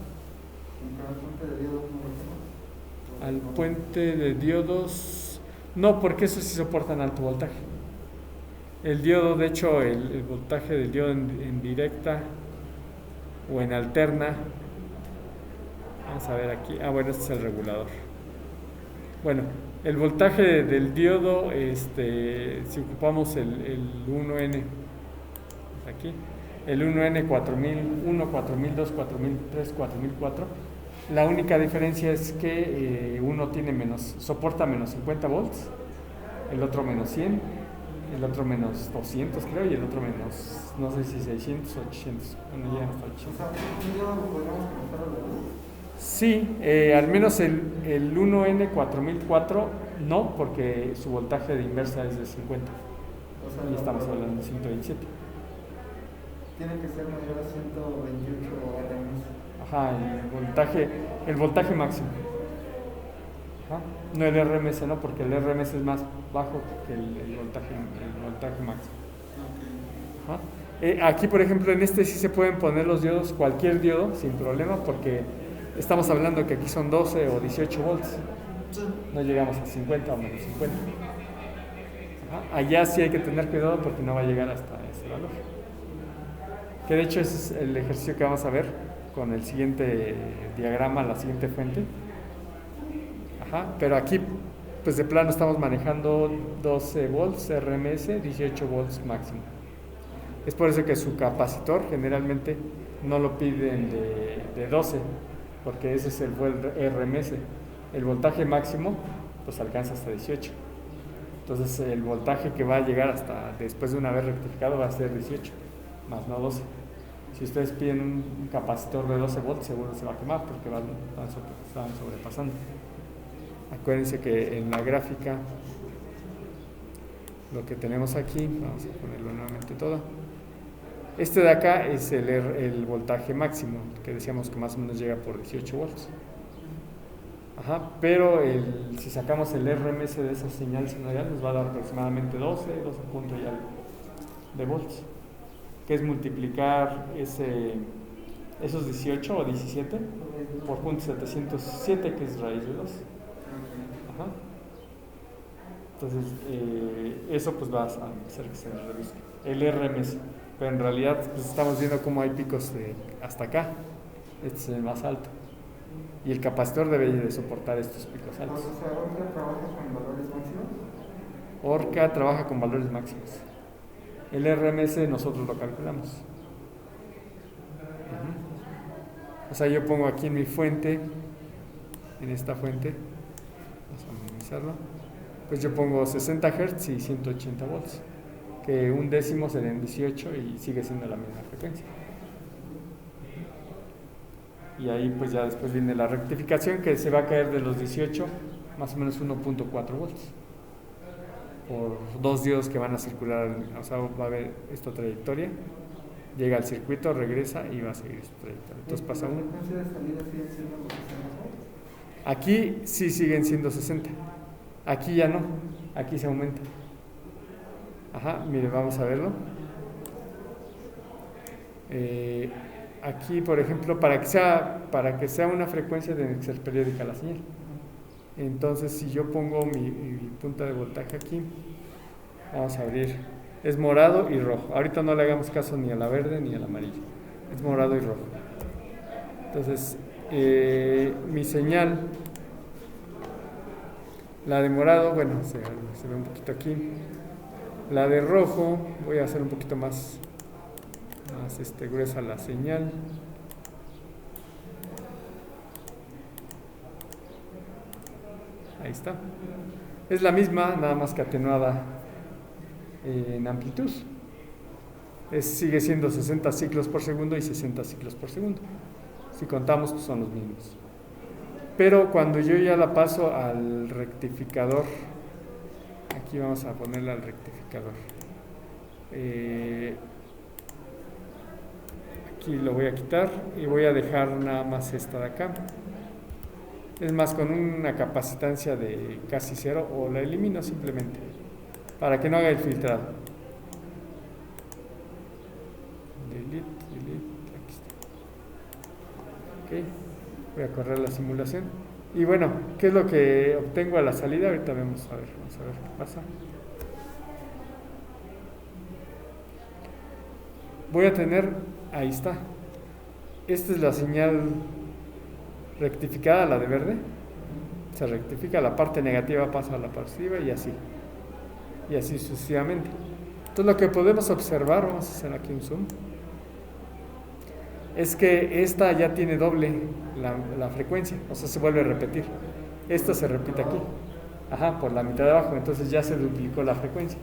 Al puente de diodos, no, porque esos sí soportan alto voltaje. El diodo, de hecho, el voltaje del diodo en directa o en alterna, vamos a ver aquí, bueno, este es el regulador. Bueno, el voltaje del diodo, si ocupamos el 1N, aquí, el 1N 4001, 4002, 4003, 4004, la única diferencia es que uno tiene soporta menos 50 volts, el otro menos 100, el otro menos 200 creo, y el otro menos, no sé si 600 o 800, bueno, llegan hasta 800. O sea, ¿un diodo lo podríamos conectar a la luz? Sí, al menos el 1N 4004 no, porque su voltaje de inversa es de 50, O sea, y estamos hablando de 127. Tiene que ser mayor a 128 RMS. Ajá, el voltaje máximo. Ajá. No el RMS, no, porque el RMS es más bajo que el voltaje máximo. Ajá. Aquí, por ejemplo, en este sí se pueden poner los diodos, cualquier diodo, sin problema, porque estamos hablando que aquí son 12 o 18 volts. No llegamos a 50 o menos 50. Ajá. Allá sí hay que tener cuidado porque no va a llegar hasta ese valor. Que de hecho ese es el ejercicio que vamos a ver con el siguiente diagrama, la siguiente fuente. Ajá. Pero aquí, pues de plano estamos manejando 12 volts RMS, 18 volts máximo. Es por eso que su capacitor generalmente no lo piden de 12, porque ese es el RMS. El voltaje máximo pues alcanza hasta 18. Entonces el voltaje que va a llegar hasta después de una vez rectificado va a ser 18, más no 12. Si ustedes piden un capacitor de 12 volts, seguro se va a quemar porque están sobrepasando. Acuérdense que en la gráfica, lo que tenemos aquí, vamos a ponerlo nuevamente todo. Este de acá es el voltaje máximo, que decíamos que más o menos llega por 18 volts. Ajá, pero si sacamos el RMS de esa señal sinoidal nos va a dar aproximadamente 12 puntos y algo de volts, que es multiplicar esos 18 o 17 por 0.707, que es raíz de 2. Ajá. Entonces eso pues va a hacer que se reduzca el RMS, pero en realidad pues estamos viendo cómo hay picos hasta acá. Este es el más alto y el capacitor debe de soportar estos picos altos. O sea, ¿Orca trabaja con valores máximos? Orca trabaja con valores máximos. El RMS nosotros lo calculamos. O sea, yo pongo aquí en mi fuente, en esta fuente, vamos a minimizarlo, pues yo pongo 60 Hz y 180 volts, que un décimo serían 18 y sigue siendo la misma frecuencia. Y ahí pues ya después viene la rectificación, que se va a caer de los 18 más o menos 1.4 volts por dos diodos que van a circular, o sea, va a haber esta trayectoria, llega al circuito, regresa y va a seguir esta trayectoria. Entonces pasa uno. ¿La frecuencia de salida sigue siendo lo que se Aquí sí siguen siendo 60, aquí ya no, aquí se aumenta. Ajá, mire, vamos a verlo. Aquí, por ejemplo, para que sea una frecuencia tiene que ser periódica la señal. Entonces, si yo pongo mi punta de voltaje aquí, vamos a abrir, es morado y rojo. Ahorita no le hagamos caso ni a la verde ni a la amarilla, es morado y rojo. Entonces, mi señal, la de morado, bueno, se ve un poquito aquí. La de rojo, voy a hacer un poquito más gruesa la señal. Ahí está. Es la misma, nada más que atenuada en amplitud. Sigue siendo 60 ciclos por segundo y 60 ciclos por segundo. Si contamos, pues son los mismos. Pero cuando yo ya la paso al rectificador, aquí vamos a ponerla al rectificador. Aquí lo voy a quitar y voy a dejar nada más esta de acá. Es más, con una capacitancia de casi cero, o la elimino simplemente para que no haga el filtrado. Delete, aquí está. Ok, voy a correr la simulación. Y bueno, ¿qué es lo que obtengo a la salida? Ahorita vamos a ver qué pasa. Voy a tener, ahí está. Esta es la señal rectificada, la de verde. Se rectifica, la parte negativa pasa a la positiva y así sucesivamente. Entonces lo que podemos observar, vamos a hacer aquí un zoom, es que esta ya tiene doble la frecuencia, o sea, se vuelve a repetir. Esta se repite aquí, por la mitad de abajo, entonces ya se duplicó la frecuencia.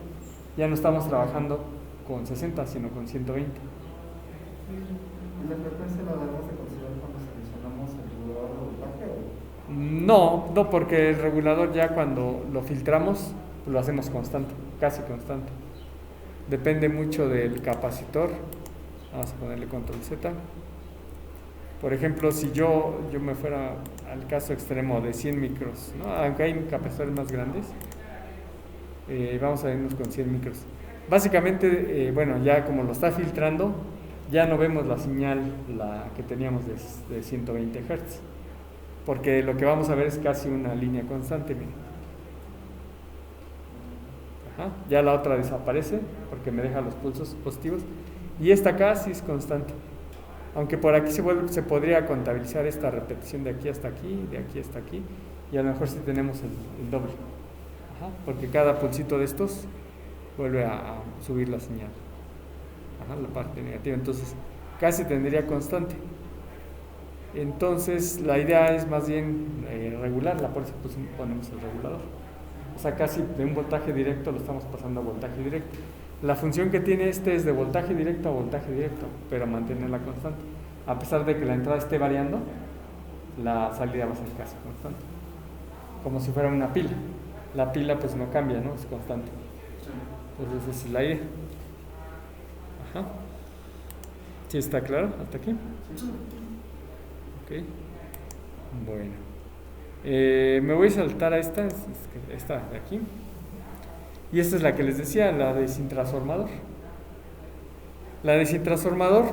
Ya no estamos trabajando con 60, sino con 120. ¿Y la frecuencia la debemos de considerar cuando seleccionamos el regulador de voltaje? No, porque el regulador ya cuando lo filtramos, pues lo hacemos constante, casi constante. Depende mucho del capacitor. Vamos a ponerle control Z. Por ejemplo, si yo me fuera al caso extremo de 100 micros, ¿no? Aunque hay capacitores más grandes, vamos a irnos con 100 micros. Básicamente, ya como lo está filtrando, ya no vemos la señal que teníamos de 120 Hz, porque lo que vamos a ver es casi una línea constante. Miren. Ya la otra desaparece porque me deja los pulsos positivos, y esta acá sí es constante, aunque por aquí se podría contabilizar esta repetición de aquí hasta aquí, de aquí hasta aquí, y a lo mejor sí tenemos el doble, porque cada pulsito de estos vuelve a subir la señal, la parte negativa, entonces casi tendría constante. Entonces la idea es más bien regularla, por eso ponemos el regulador. O sea, casi de un voltaje directo lo estamos pasando a voltaje directo. La función que tiene este es de voltaje directo a voltaje directo, pero mantenerla constante. A pesar de que la entrada esté variando, la salida va a ser casi constante. Como si fuera una pila. La pila pues no cambia, ¿no? Es constante. Entonces esa es la idea. Ajá. ¿Sí está claro hasta aquí? Ok. Bueno. Me voy a saltar a esta de aquí. Y esta es la que les decía, la de sin transformador. La de sin transformador,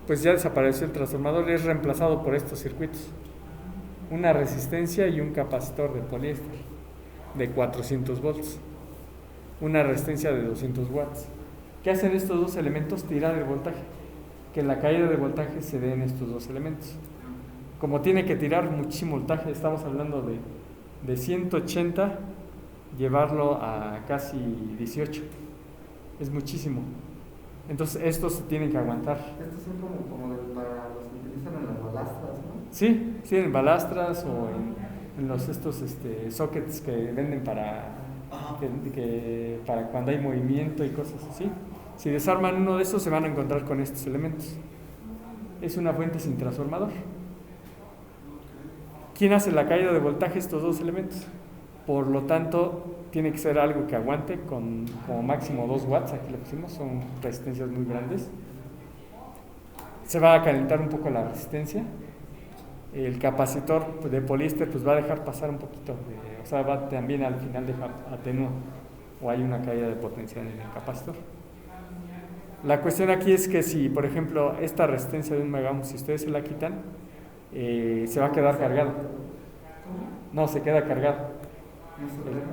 pues ya desapareció el transformador y es reemplazado por estos circuitos. Una resistencia y un capacitor de poliéster de 400 volts. Una resistencia de 200 watts. ¿Qué hacen estos dos elementos? Tirar el voltaje. Que la caída de voltaje se dé en estos dos elementos. Como tiene que tirar muchísimo voltaje, estamos hablando de 180, llevarlo a casi 18. Es muchísimo. Entonces estos se tienen que aguantar. Estos son como para los que utilizan en las balastras, ¿no? Sí, en balastras o en los sockets que venden para cuando hay movimiento y cosas así. Si desarman uno de estos se van a encontrar con estos elementos. Es una fuente sin transformador. ¿Quién hace la caída de voltaje? Estos dos elementos. Por lo tanto, tiene que ser algo que aguante con como máximo 2 watts. Aquí lo pusimos, son resistencias muy grandes. Se va a calentar un poco la resistencia. El capacitor de poliéster pues va a dejar pasar un poquito, o sea, va también al final dejar atenúa o hay una caída de potencia en el capacitor. La cuestión aquí es que si, por ejemplo, esta resistencia de 1 megaohm, si ustedes se la quitan, se va a quedar cargado. No, se queda cargado. ¿No se drena?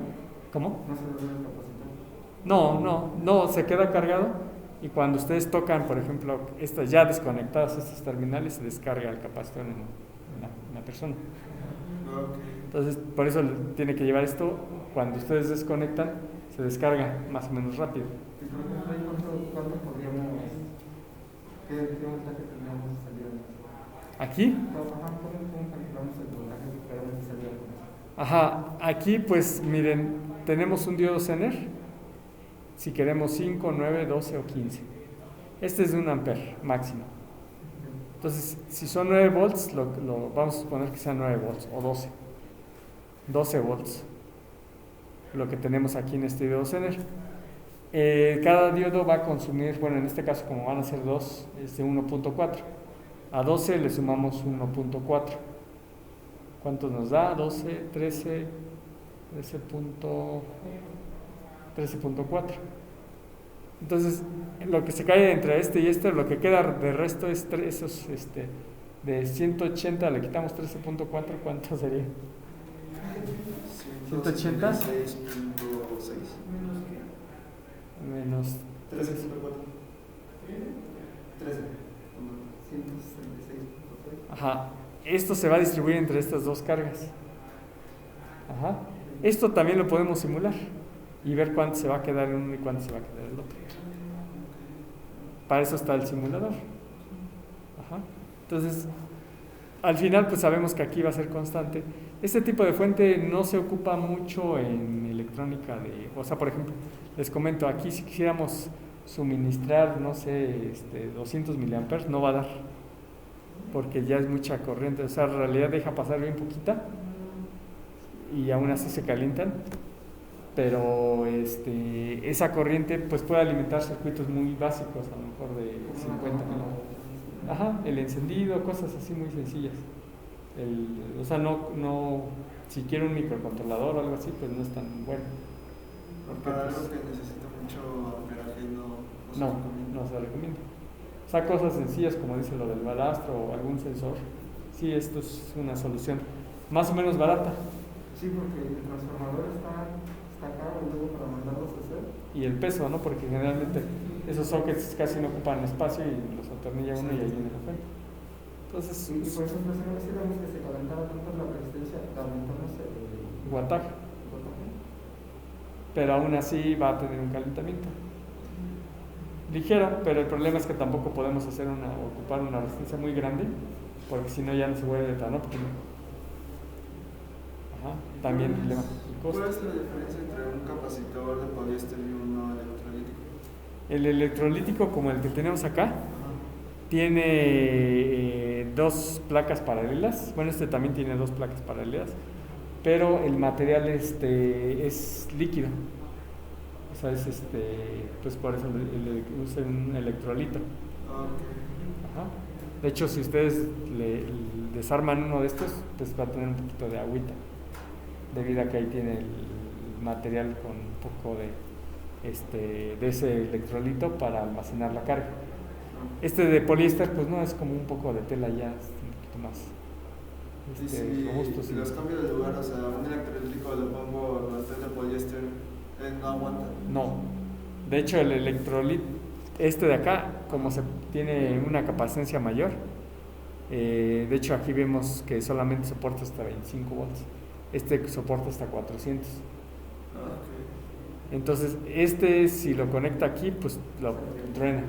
¿Cómo? ¿No se drena el capacitor? No, se queda cargado y cuando ustedes tocan, por ejemplo, estas ya desconectadas, estos terminales, se descarga el capacitor en la persona. Entonces, por eso tiene que llevar esto, cuando ustedes desconectan, se descarga más o menos rápido. ¿Y por ejemplo, ahí cuánto podríamos, qué voltaje tendríamos de salida? ¿Aquí? ¿Cómo calculamos el voltaje que queremos de salida con eso? Ajá, aquí pues miren, tenemos un diodo Zener, si queremos 5, 9, 12 o 15. Este es de 1 ampere máximo. Entonces, si son 9 volts, lo vamos a suponer que sean 9 volts o 12. 12 volts. Lo que tenemos aquí en este diodo Zener. Cada diodo va a consumir, bueno, en este caso como van a ser 2, es de 1.4. A 12 le sumamos 1.4. ¿Cuánto nos da? 12, 13, 13.4. Entonces, lo que se cae entre este y este, lo que queda de resto es esos, de 180 le quitamos 13.4, ¿cuánto sería? 180 6.6 menos 13.4 13. 166.3. Ajá, esto se va a distribuir entre estas dos cargas. Ajá, esto también lo podemos simular y ver cuánto se va a quedar en uno y cuánto se va a quedar en el otro. Para eso está el simulador. Ajá. Entonces, al final pues sabemos que aquí va a ser constante. Este tipo de fuente no se ocupa mucho en electrónica o sea, por ejemplo, les comento, aquí si quisiéramos suministrar, no sé, 200 miliamperes, no va a dar, porque ya es mucha corriente, o sea, en realidad deja pasar bien poquita y aún así se calientan, pero esa corriente pues puede alimentar circuitos muy básicos, a lo mejor de 50 miliamperes. Ajá, el encendido, cosas así muy sencillas. O sea, no, si quiero un microcontrolador o algo así, pues no es tan bueno. Para algo que necesita mucho amperaje No se recomienda. O sea, cosas sencillas como dice lo del balastro o algún sensor. Sí, esto es una solución más o menos barata. Sí, porque el transformador está caro luego para mandarlos a hacer. Y el peso, ¿no? Porque generalmente esos sockets casi no ocupan espacio y los atornilla uno y ahí viene la fuente. Entonces, Y por ejemplo, si no quisiéramos que se calentara tanto la resistencia, aumentamos el voltaje. voltaje. Pero aún así va a tener un calentamiento ligero, pero el problema es que tampoco podemos ocupar una resistencia muy grande, porque si no ya no se vuelve tan óptimo. Ajá, también eleva el costo. ¿Cuál es la diferencia entre un capacitor de poliéster y uno electrolítico? El electrolítico, como el que tenemos acá, Ajá. tiene dos placas paralelas. Bueno, este también tiene dos placas paralelas, pero el material es líquido. O sea, pues por eso usa un electrolito. Ah, ok. Ajá. De hecho, si ustedes le desarman uno de estos, pues va a tener un poquito de agüita, debido a que ahí tiene el material con un poco de ese electrolito para almacenar la carga. Este de poliéster, pues no, es como un poco de tela ya, es un poquito más Y si robusto. Sí. los cambio de lugar, o sea, un electrolítico le pongo bastante poliéster, no aguanta. No, de hecho el electrolito, de acá, como se tiene una capacidad mayor, de hecho aquí vemos que solamente soporta hasta 25 volts, soporta hasta 400. Ah, ok. Entonces si lo conecta aquí, pues lo truena.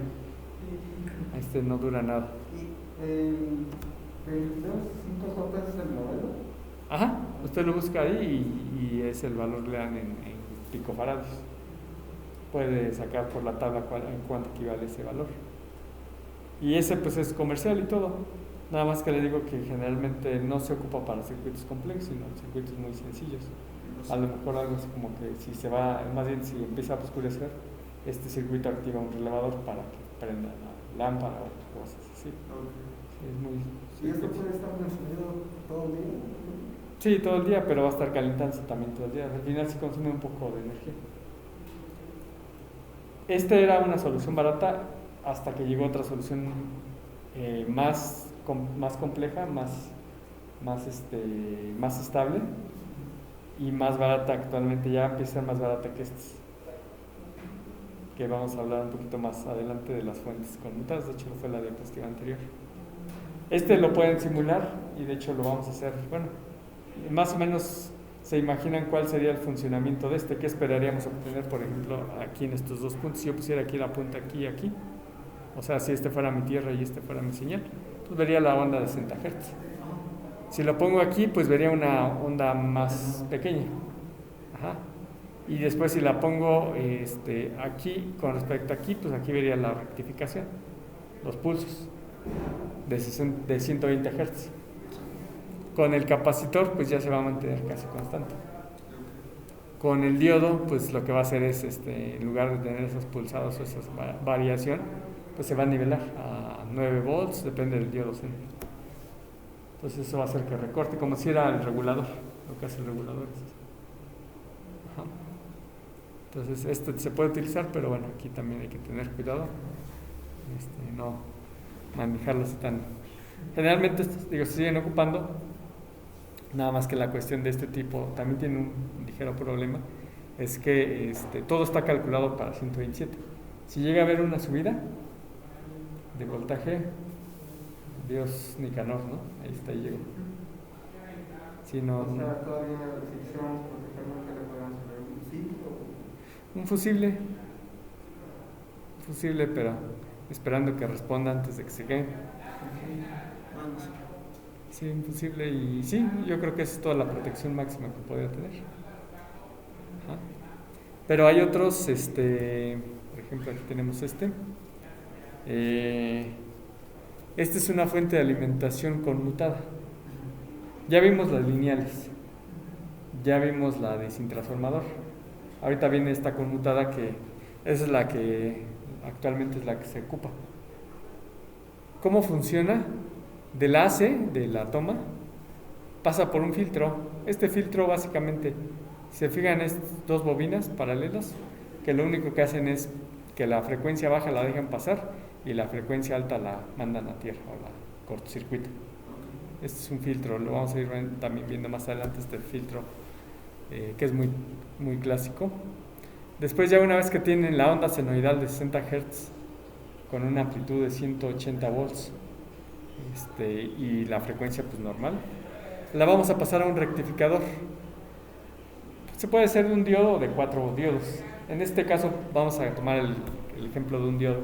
No dura nada. ¿Y el 22.5J es el modelo? Ajá, usted lo busca ahí y es el valor le dan en picofarados. Puede sacar por la tabla en cuánto equivale ese valor. Y ese pues es comercial y todo. Nada más que le digo que generalmente no se ocupa para circuitos complejos, sino circuitos muy sencillos. A lo mejor algo así como que más bien si empieza a oscurecer, este circuito activa un relevador para que prenda la lámpara o cosas así. Ok. Sí, es muy... ¿Y esto puede estar consumido todo el día? Sí, todo el día, pero va a estar calentándose también todo el día. Al final se consume un poco de energía. Era una solución barata hasta que llegó otra solución más compleja, más estable y más barata actualmente. Ya empieza a ser más barata que estas, que vamos a hablar un poquito más adelante de las fuentes conmutadas. De hecho fue la diapositiva anterior. Lo pueden simular y de hecho lo vamos a hacer. Bueno, más o menos se imaginan cuál sería el funcionamiento de qué esperaríamos obtener, por ejemplo, aquí en estos dos puntos. Si yo pusiera aquí la punta aquí y aquí, o sea, si fuera mi tierra y fuera mi señal, pues vería la onda de 60 Hz. Si lo pongo aquí, pues vería una onda más pequeña. Ajá. Y después si la pongo aquí, con respecto a aquí, pues aquí vería la rectificación, los pulsos de 120 Hz. Con el capacitor, pues ya se va a mantener casi constante. Con el diodo, pues lo que va a hacer es, en lugar de tener esos pulsados o esa variación, pues se va a nivelar a 9 volts, depende del diodo. ¿Sí? Entonces eso va a hacer que recorte, como si era el regulador, lo que hace el regulador. Ajá. Entonces se puede utilizar, pero bueno, aquí también hay que tener cuidado, no manejarlo así tan... Generalmente se siguen ocupando, nada más que la cuestión de este tipo también tiene un ligero problema, es que todo está calculado para 127. Si llega a haber una subida de voltaje, Dios Nicanor, ¿no? Ahí llegó. Si no, O sea, todavía necesitamos protegernos que le puedan subir un fusible, pero esperando que responda antes de que se quede. Sí, imposible. Y sí, yo creo que esa es toda la protección máxima que podría tener. Ajá. Pero hay otros, por ejemplo, aquí tenemos Esta es una fuente de alimentación conmutada. Ya vimos las lineales, ya vimos la de sin transformador. Ahorita viene esta conmutada, que esa es la que actualmente es la que se ocupa. ¿Cómo funciona? Del AC, de la toma, pasa por un filtro. Este filtro básicamente, si se fijan, es dos bobinas paralelas que lo único que hacen es que la frecuencia baja la dejan pasar y la frecuencia alta la mandan a tierra o la cortocircuitan. Este es un filtro, lo vamos a ir también viendo más adelante, este filtro que es muy, muy clásico. Después, ya una vez que tienen la onda senoidal de 60 Hz con una amplitud de 180 volts y la frecuencia pues normal, la vamos a pasar a un rectificador. Se puede hacer de un diodo o de 4 diodos. En este caso vamos a tomar el ejemplo de un diodo.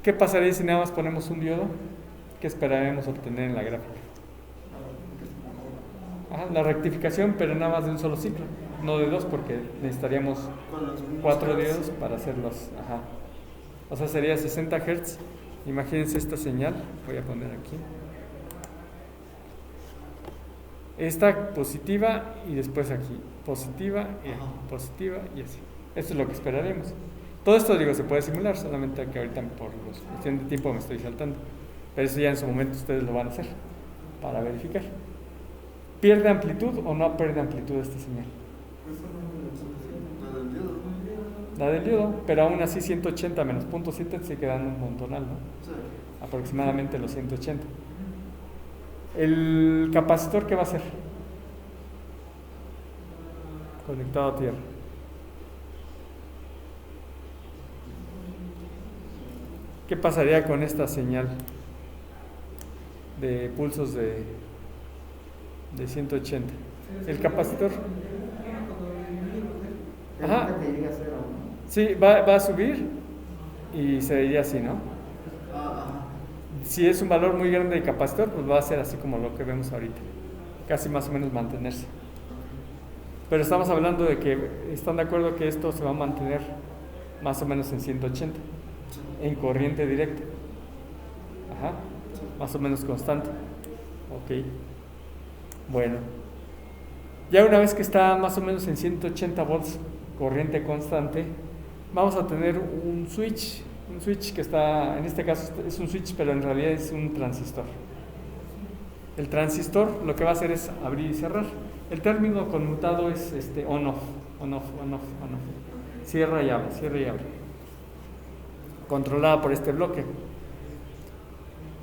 ¿Qué pasaría si nada más ponemos un diodo? ¿Qué esperaremos obtener en la gráfica? Ajá, la rectificación, pero nada más de un solo ciclo, no de dos, porque necesitaríamos Con los mismos 4 cables. diodos para hacerlos. Ajá. O sea, sería 60 Hz. Imagínense esta señal, voy a poner aquí. Esta positiva y después aquí, positiva y aquí, positiva y así. Esto es lo que esperaremos. Todo esto, digo, se puede simular, solamente que ahorita por cuestión de tiempo me estoy saltando. Pero eso ya en su momento ustedes lo van a hacer para verificar. ¿Pierde amplitud o no pierde amplitud esta señal? La del diodo. La del diodo, pero aún así 180 menos 0.7 se quedan un montonal, ¿no? Sí. Aproximadamente los 180. ¿El capacitor qué va a hacer? Conectado a tierra. ¿Qué pasaría con esta señal de pulsos de 180? El capacitor, ajá, Ajá. Que llegue a cero, ¿no? sí, va a subir y se iría así, ¿no? Ajá. Si es un valor muy grande de capacitor, pues va a ser así como lo que vemos ahorita, casi más o menos mantenerse. Pero estamos hablando de que están de acuerdo que esto se va a mantener más o menos en 180, en corriente directa. Ajá, más o menos constante. Ok. Bueno, ya una vez que está más o menos en 180 volts, corriente constante, vamos a tener un switch que está, en este caso es un switch, pero en realidad es un transistor. El transistor lo que va a hacer es abrir y cerrar. El término conmutado es on-off, on-off, on-off, on-off. Cierra y abre, cierra y abre. Controlada por este bloque.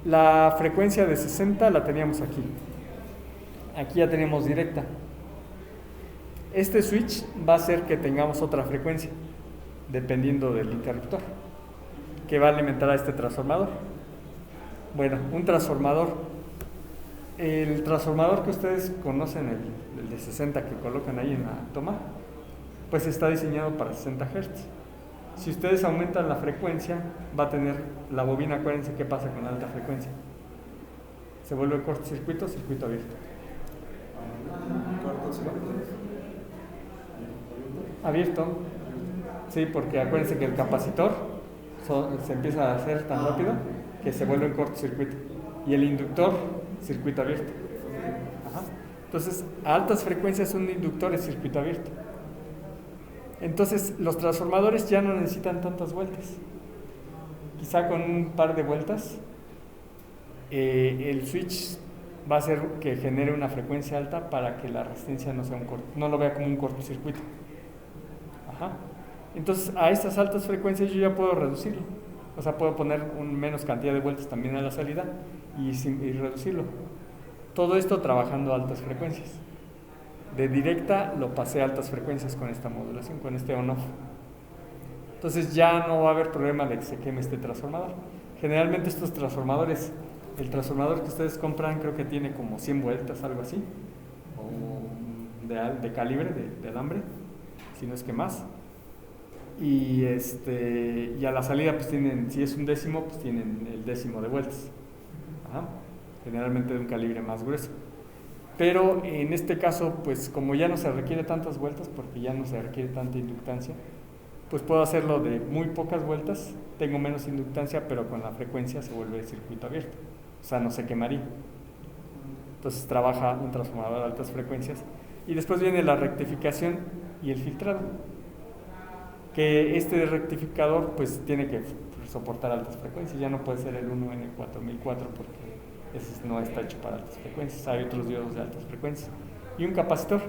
La frecuencia de 60 la teníamos aquí. Aquí ya tenemos directa. Este switch va a hacer que tengamos otra frecuencia, dependiendo del interruptor, que va a alimentar a este transformador. Bueno, un transformador. El transformador que ustedes conocen, el de 60 que colocan ahí en la toma, pues está diseñado para 60 Hz. Si ustedes aumentan la frecuencia, va a tener la bobina, acuérdense qué pasa con alta frecuencia. Se vuelve cortocircuito, circuito abierto. Cortocircuito. Abierto, sí, porque acuérdense que el capacitor se empieza a hacer tan rápido que se vuelve en cortocircuito. Y el inductor, circuito abierto. Ajá. Entonces, a altas frecuencias un inductor es circuito abierto. Entonces, los transformadores ya no necesitan tantas vueltas. Quizá con un par de vueltas, el switch va a hacer que genere una frecuencia alta para que la resistencia no lo vea como un cortocircuito. Ajá. Entonces, a estas altas frecuencias yo ya puedo reducirlo. O sea, puedo poner menos cantidad de vueltas también a la salida y reducirlo. Todo esto trabajando a altas frecuencias. De directa lo pasé a altas frecuencias con esta modulación, con este on-off. Entonces ya no va a haber problema de que se queme este transformador. Generalmente estos transformadores, el transformador que ustedes compran creo que tiene como 100 vueltas, algo así, o de calibre, de alambre, si no es que más. Y a la salida pues tienen, si es un décimo, pues tienen el décimo de vueltas. Ajá. Generalmente de un calibre más grueso. Pero en este caso, pues como ya no se requiere tantas vueltas, porque ya no se requiere tanta inductancia, pues puedo hacerlo de muy pocas vueltas, tengo menos inductancia, pero con la frecuencia se vuelve circuito abierto, o sea, no se quemaría. Entonces trabaja un transformador de altas frecuencias. Y después viene la rectificación y el filtrado, que este rectificador pues tiene que soportar altas frecuencias, ya no puede ser el 1N4004 porque ese no está hecho para altas frecuencias, hay otros diodos de altas frecuencias. Y un capacitor.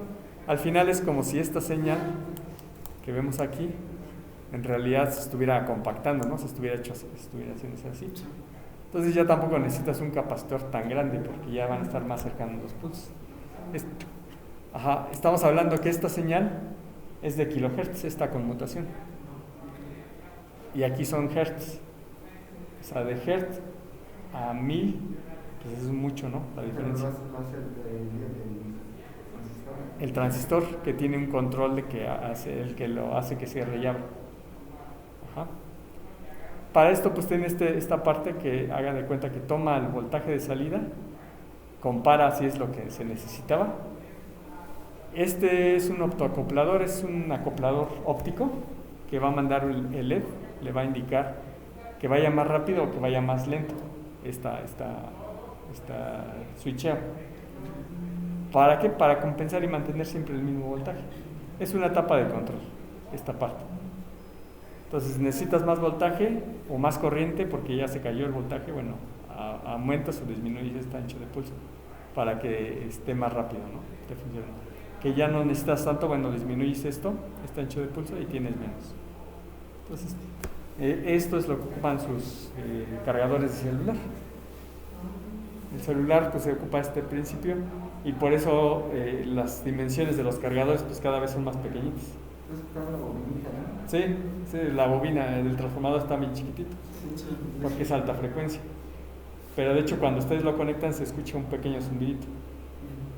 Al final es como si esta señal que vemos aquí en realidad se estuviera compactando, ¿no? Se estuviera haciéndose así. Entonces ya tampoco necesitas un capacitor tan grande porque ya van a estar más cercanos los pulsos. Estamos hablando que esta señal es de kilohertz, esta conmutación. Y aquí son hertz. O sea, de hertz a 1000, pues es mucho, ¿no? La diferencia. El transistor que tiene un control de que lo hace que cierre y abra. Ajá. Para esto pues tiene esta parte que hagan de cuenta que toma el voltaje de salida, compara si es lo que se necesitaba Este es un optoacoplador, es un acoplador óptico que va a mandar el LED, le va a indicar que vaya más rápido o que vaya más lento esta switcheo. ¿Para qué? Para compensar y mantener siempre el mismo voltaje. Es una etapa de control, esta parte. Entonces necesitas más voltaje o más corriente porque ya se cayó el voltaje, bueno, aumentas o disminuyes este ancho de pulso para que esté más rápido, ¿no? Esté funcionando. Que ya no necesitas tanto, bueno, disminuyes este ancho de pulso y tienes menos. Entonces, esto es lo que ocupan sus cargadores de celular. El celular pues se ocupa este principio y por eso las dimensiones de los cargadores pues cada vez son más pequeñitas. Entonces está la bobinita, ¿no? Sí, la bobina del transformador está bien chiquitito porque es alta frecuencia. Pero de hecho cuando ustedes lo conectan se escucha un pequeño zumbidito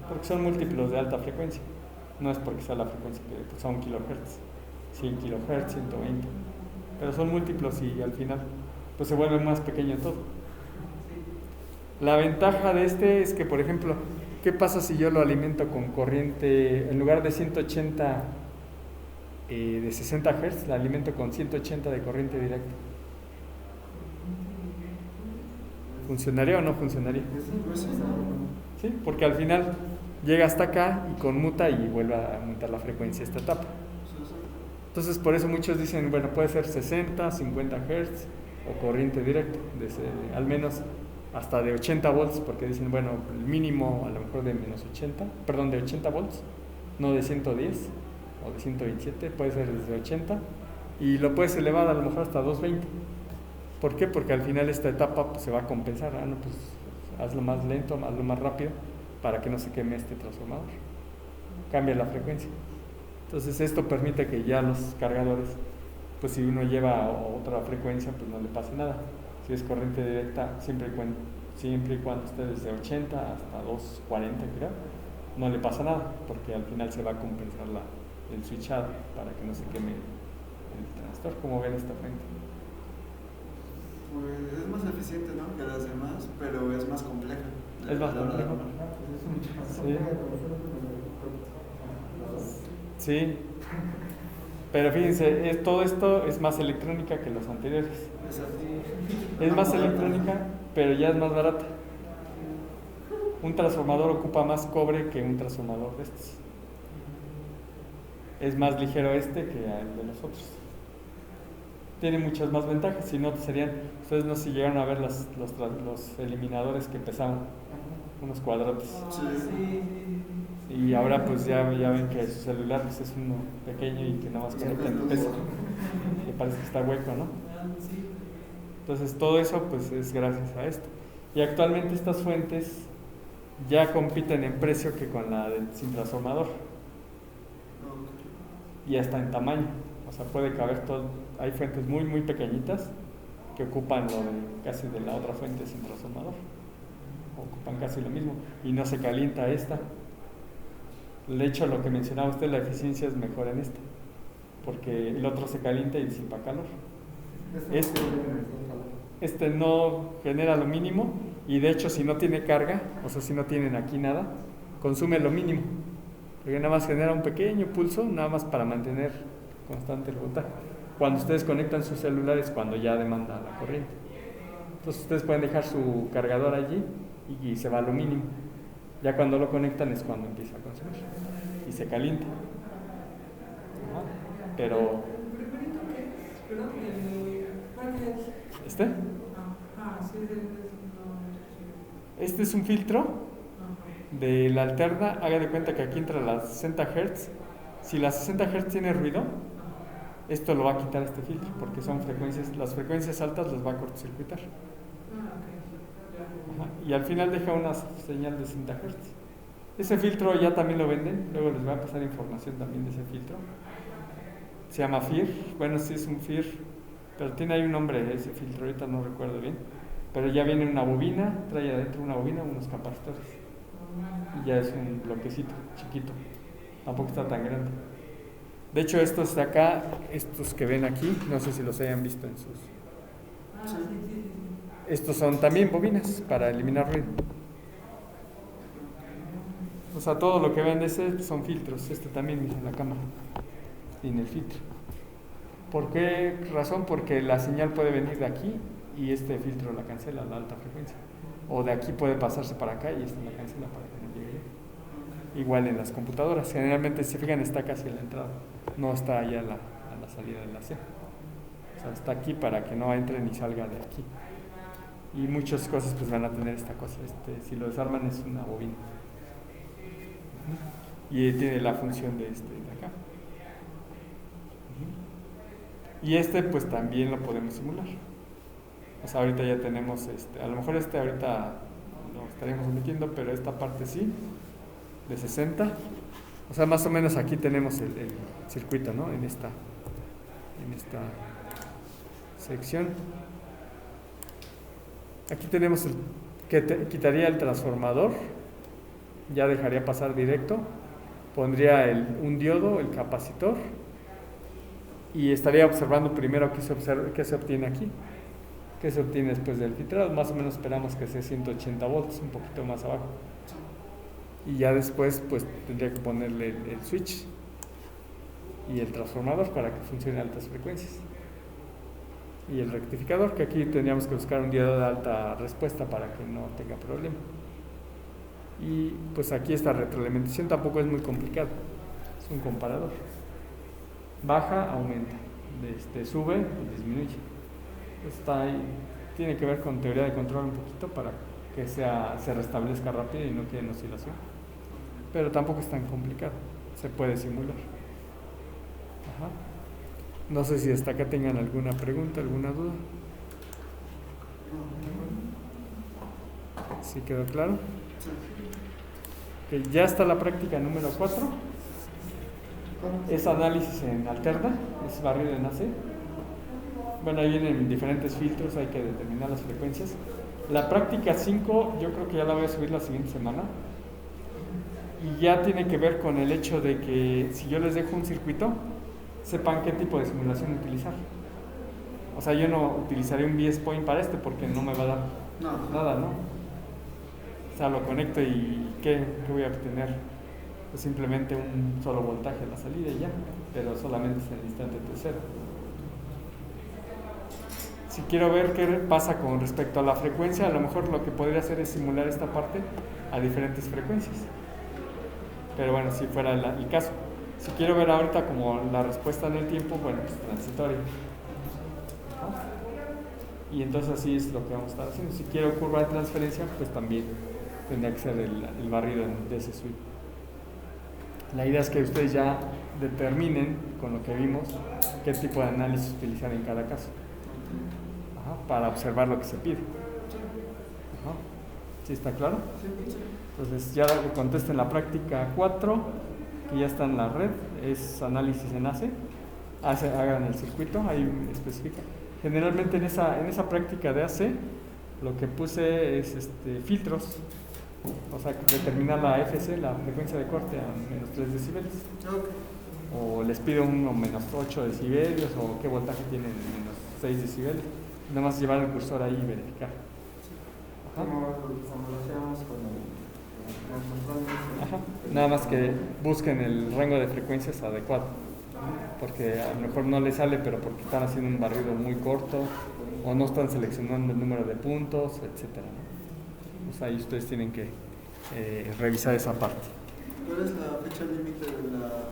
porque son múltiplos de alta frecuencia. No es porque sea la frecuencia que pues, son kilohertz, 100 kilohertz, 120, pero son múltiplos y al final pues se vuelve más pequeño todo. La ventaja de este es que, por ejemplo, ¿qué pasa si yo lo alimento con corriente, en lugar de 180 de 60 Hz, la alimento con 180 de corriente directa? ¿Funcionaría o no funcionaría? Sí, porque al final llega hasta acá y conmuta y vuelve a aumentar la frecuencia esta etapa. Entonces, por eso muchos dicen, bueno, puede ser 60, 50 Hz o corriente directa, al menos hasta de 80 volts, porque dicen, bueno, el mínimo a lo mejor de de 80 volts, no de 110 o de 127, puede ser desde 80 y lo puedes elevar a lo mejor hasta 220. ¿Por qué? Porque al final esta etapa pues, se va a compensar. No, pues hazlo más lento, hazlo más rápido para que no se queme este transformador. Cambia la frecuencia. Entonces esto permite que ya los cargadores, pues si uno lleva otra frecuencia, pues no le pase nada. Si es corriente directa, siempre y cuando esté desde 80 hasta 240, creo, no le pasa nada, porque al final se va a compensar el switchado para que no se queme el transistor. ¿Cómo ven esta fuente? Pues es más eficiente, ¿no?, que las demás, pero es más compleja. Es más complejo. Sí, pero fíjense, todo esto es más electrónica que los anteriores. Es más electrónica, pero ya es más barata. Un transformador ocupa más cobre que un transformador de estos. Es más ligero que el de los otros. Tiene muchas más ventajas, si no ustedes no si llegaron a ver los eliminadores que pesaban unos cuadrotes. Y ahora pues ya ven que su celular pues, es uno pequeño y que nada más conecta en peso, que parece que está hueco, ¿no? Entonces todo eso pues es gracias a esto. Y actualmente estas fuentes ya compiten en precio que con la sin transformador. Y hasta en tamaño. O sea, puede caber todo. Hay fuentes muy muy pequeñitas que ocupan casi de la otra fuente sin transformador. Ocupan casi lo mismo. Y no se calienta esta. De hecho, lo que mencionaba usted, la eficiencia es mejor en esta. Porque el otro se calienta y disipa calor. Este no genera lo mínimo y de hecho si no tiene carga, o sea si no tienen aquí nada, consume lo mínimo, porque nada más genera un pequeño pulso, nada más para mantener constante el voltaje. Cuando ustedes conectan sus celulares, cuando ya demanda la corriente, entonces ustedes pueden dejar su cargador allí y se va a lo mínimo. Ya cuando lo conectan es cuando empieza a consumir y se calienta. Pero este es un filtro de la alterna. Haga de cuenta que aquí entra las 60 Hz. Si las 60 Hz tiene ruido, esto lo va a quitar este filtro, porque son las frecuencias altas las va a cortocircuitar. Y al final deja una señal de 60 Hz. Ese filtro ya también lo venden, luego les voy a pasar información también de ese filtro. Se llama FIR, bueno, sí es un FIR, pero tiene ahí un nombre ese filtro, ahorita no recuerdo bien. Pero ya viene una bobina, trae adentro una bobina, unos capacitores. Y ya es un bloquecito chiquito, tampoco está tan grande. De hecho, estos de acá, estos que ven aquí, no sé si los hayan visto en sus... Estos son también bobinas para eliminar ruido. O sea, todo lo que ven de ese son filtros. Este también, mira, la cámara tiene el filtro. ¿Por qué razón? Porque la señal puede venir de aquí y este filtro la cancela, la alta frecuencia. O de aquí puede pasarse para acá y este la cancela para que no llegue. Igual en las computadoras. Generalmente, si se fijan, está casi en la entrada. No está allá a la salida de la C. O sea, está aquí para que no entre ni salga de aquí. Y muchas cosas pues van a tener esta cosa. Si lo desarman es una bobina. Y tiene la función de de acá. Y pues también lo podemos simular. O sea, ahorita ya tenemos a lo mejor ahorita lo estaríamos omitiendo, pero esta parte sí, de 60. O sea, más o menos aquí tenemos el circuito, ¿no? En esta sección. Aquí tenemos quitaría el transformador, ya dejaría pasar directo, pondría un diodo, el capacitor, y estaría observando primero qué se obtiene aquí, qué se obtiene después del filtrado. Más o menos esperamos que sea 180 volts, un poquito más abajo. Y ya después pues tendría que ponerle el switch y el transformador para que funcione a altas frecuencias. Y el rectificador, que aquí tendríamos que buscar un diodo de alta respuesta para que no tenga problema. Y pues aquí esta retroalimentación tampoco es muy complicado, es un comparador. Baja, aumenta, sube, disminuye. Está ahí, tiene que ver con teoría de control un poquito para que se restablezca rápido y no quede en oscilación. Pero tampoco es tan complicado, se puede simular. Ajá. No sé si hasta acá tengan alguna pregunta, alguna duda. ¿Sí quedó claro? Okay, ya está la práctica número 4. Es análisis en alterna, es barrido en AC. Bueno, ahí vienen diferentes filtros, hay que determinar las frecuencias. La práctica 5 yo creo que ya la voy a subir la siguiente semana. Y ya tiene que ver con el hecho de que si yo les dejo un circuito, sepan qué tipo de simulación utilizar. O sea, yo no utilizaré un VS Point para porque no me va a dar nada, ¿no? O sea, lo conecto y ¿qué voy a obtener? Pues simplemente un solo voltaje a la salida y ya, pero solamente es en el instante tercero. Si quiero ver qué pasa con respecto a la frecuencia, a lo mejor lo que podría hacer es simular esta parte a diferentes frecuencias. Pero bueno, si fuera el caso. Si quiero ver ahorita como la respuesta en el tiempo, bueno, pues transitoria. Y entonces así es lo que vamos a estar haciendo. Si quiero curva de transferencia, pues también tendría que ser el barrido de ese switch. La idea es que ustedes ya determinen, con lo que vimos, qué tipo de análisis utilizar en cada caso. Ajá, para observar lo que se pide. Ajá. ¿Sí está claro? Entonces ya contesten la práctica 4. Que ya está en la red, es análisis en AC, hagan el circuito, ahí especifica. Generalmente en esa práctica de AC, lo que puse es filtros, o sea, determinar la FC, la frecuencia de corte a menos 3 decibeles. O les pido uno menos 8 decibelios, o qué voltaje tienen menos 6 decibeles. Nada más llevar el cursor ahí y verificar. Ajá. Como lo hacíamos con Ajá. Nada más que busquen el rango de frecuencias adecuado, porque a lo mejor no les sale, pero porque están haciendo un barrido muy corto o no están seleccionando el número de puntos, etcétera, ¿no? Pues ahí ustedes tienen que revisar esa parte. ¿Cuál es la fecha límite de la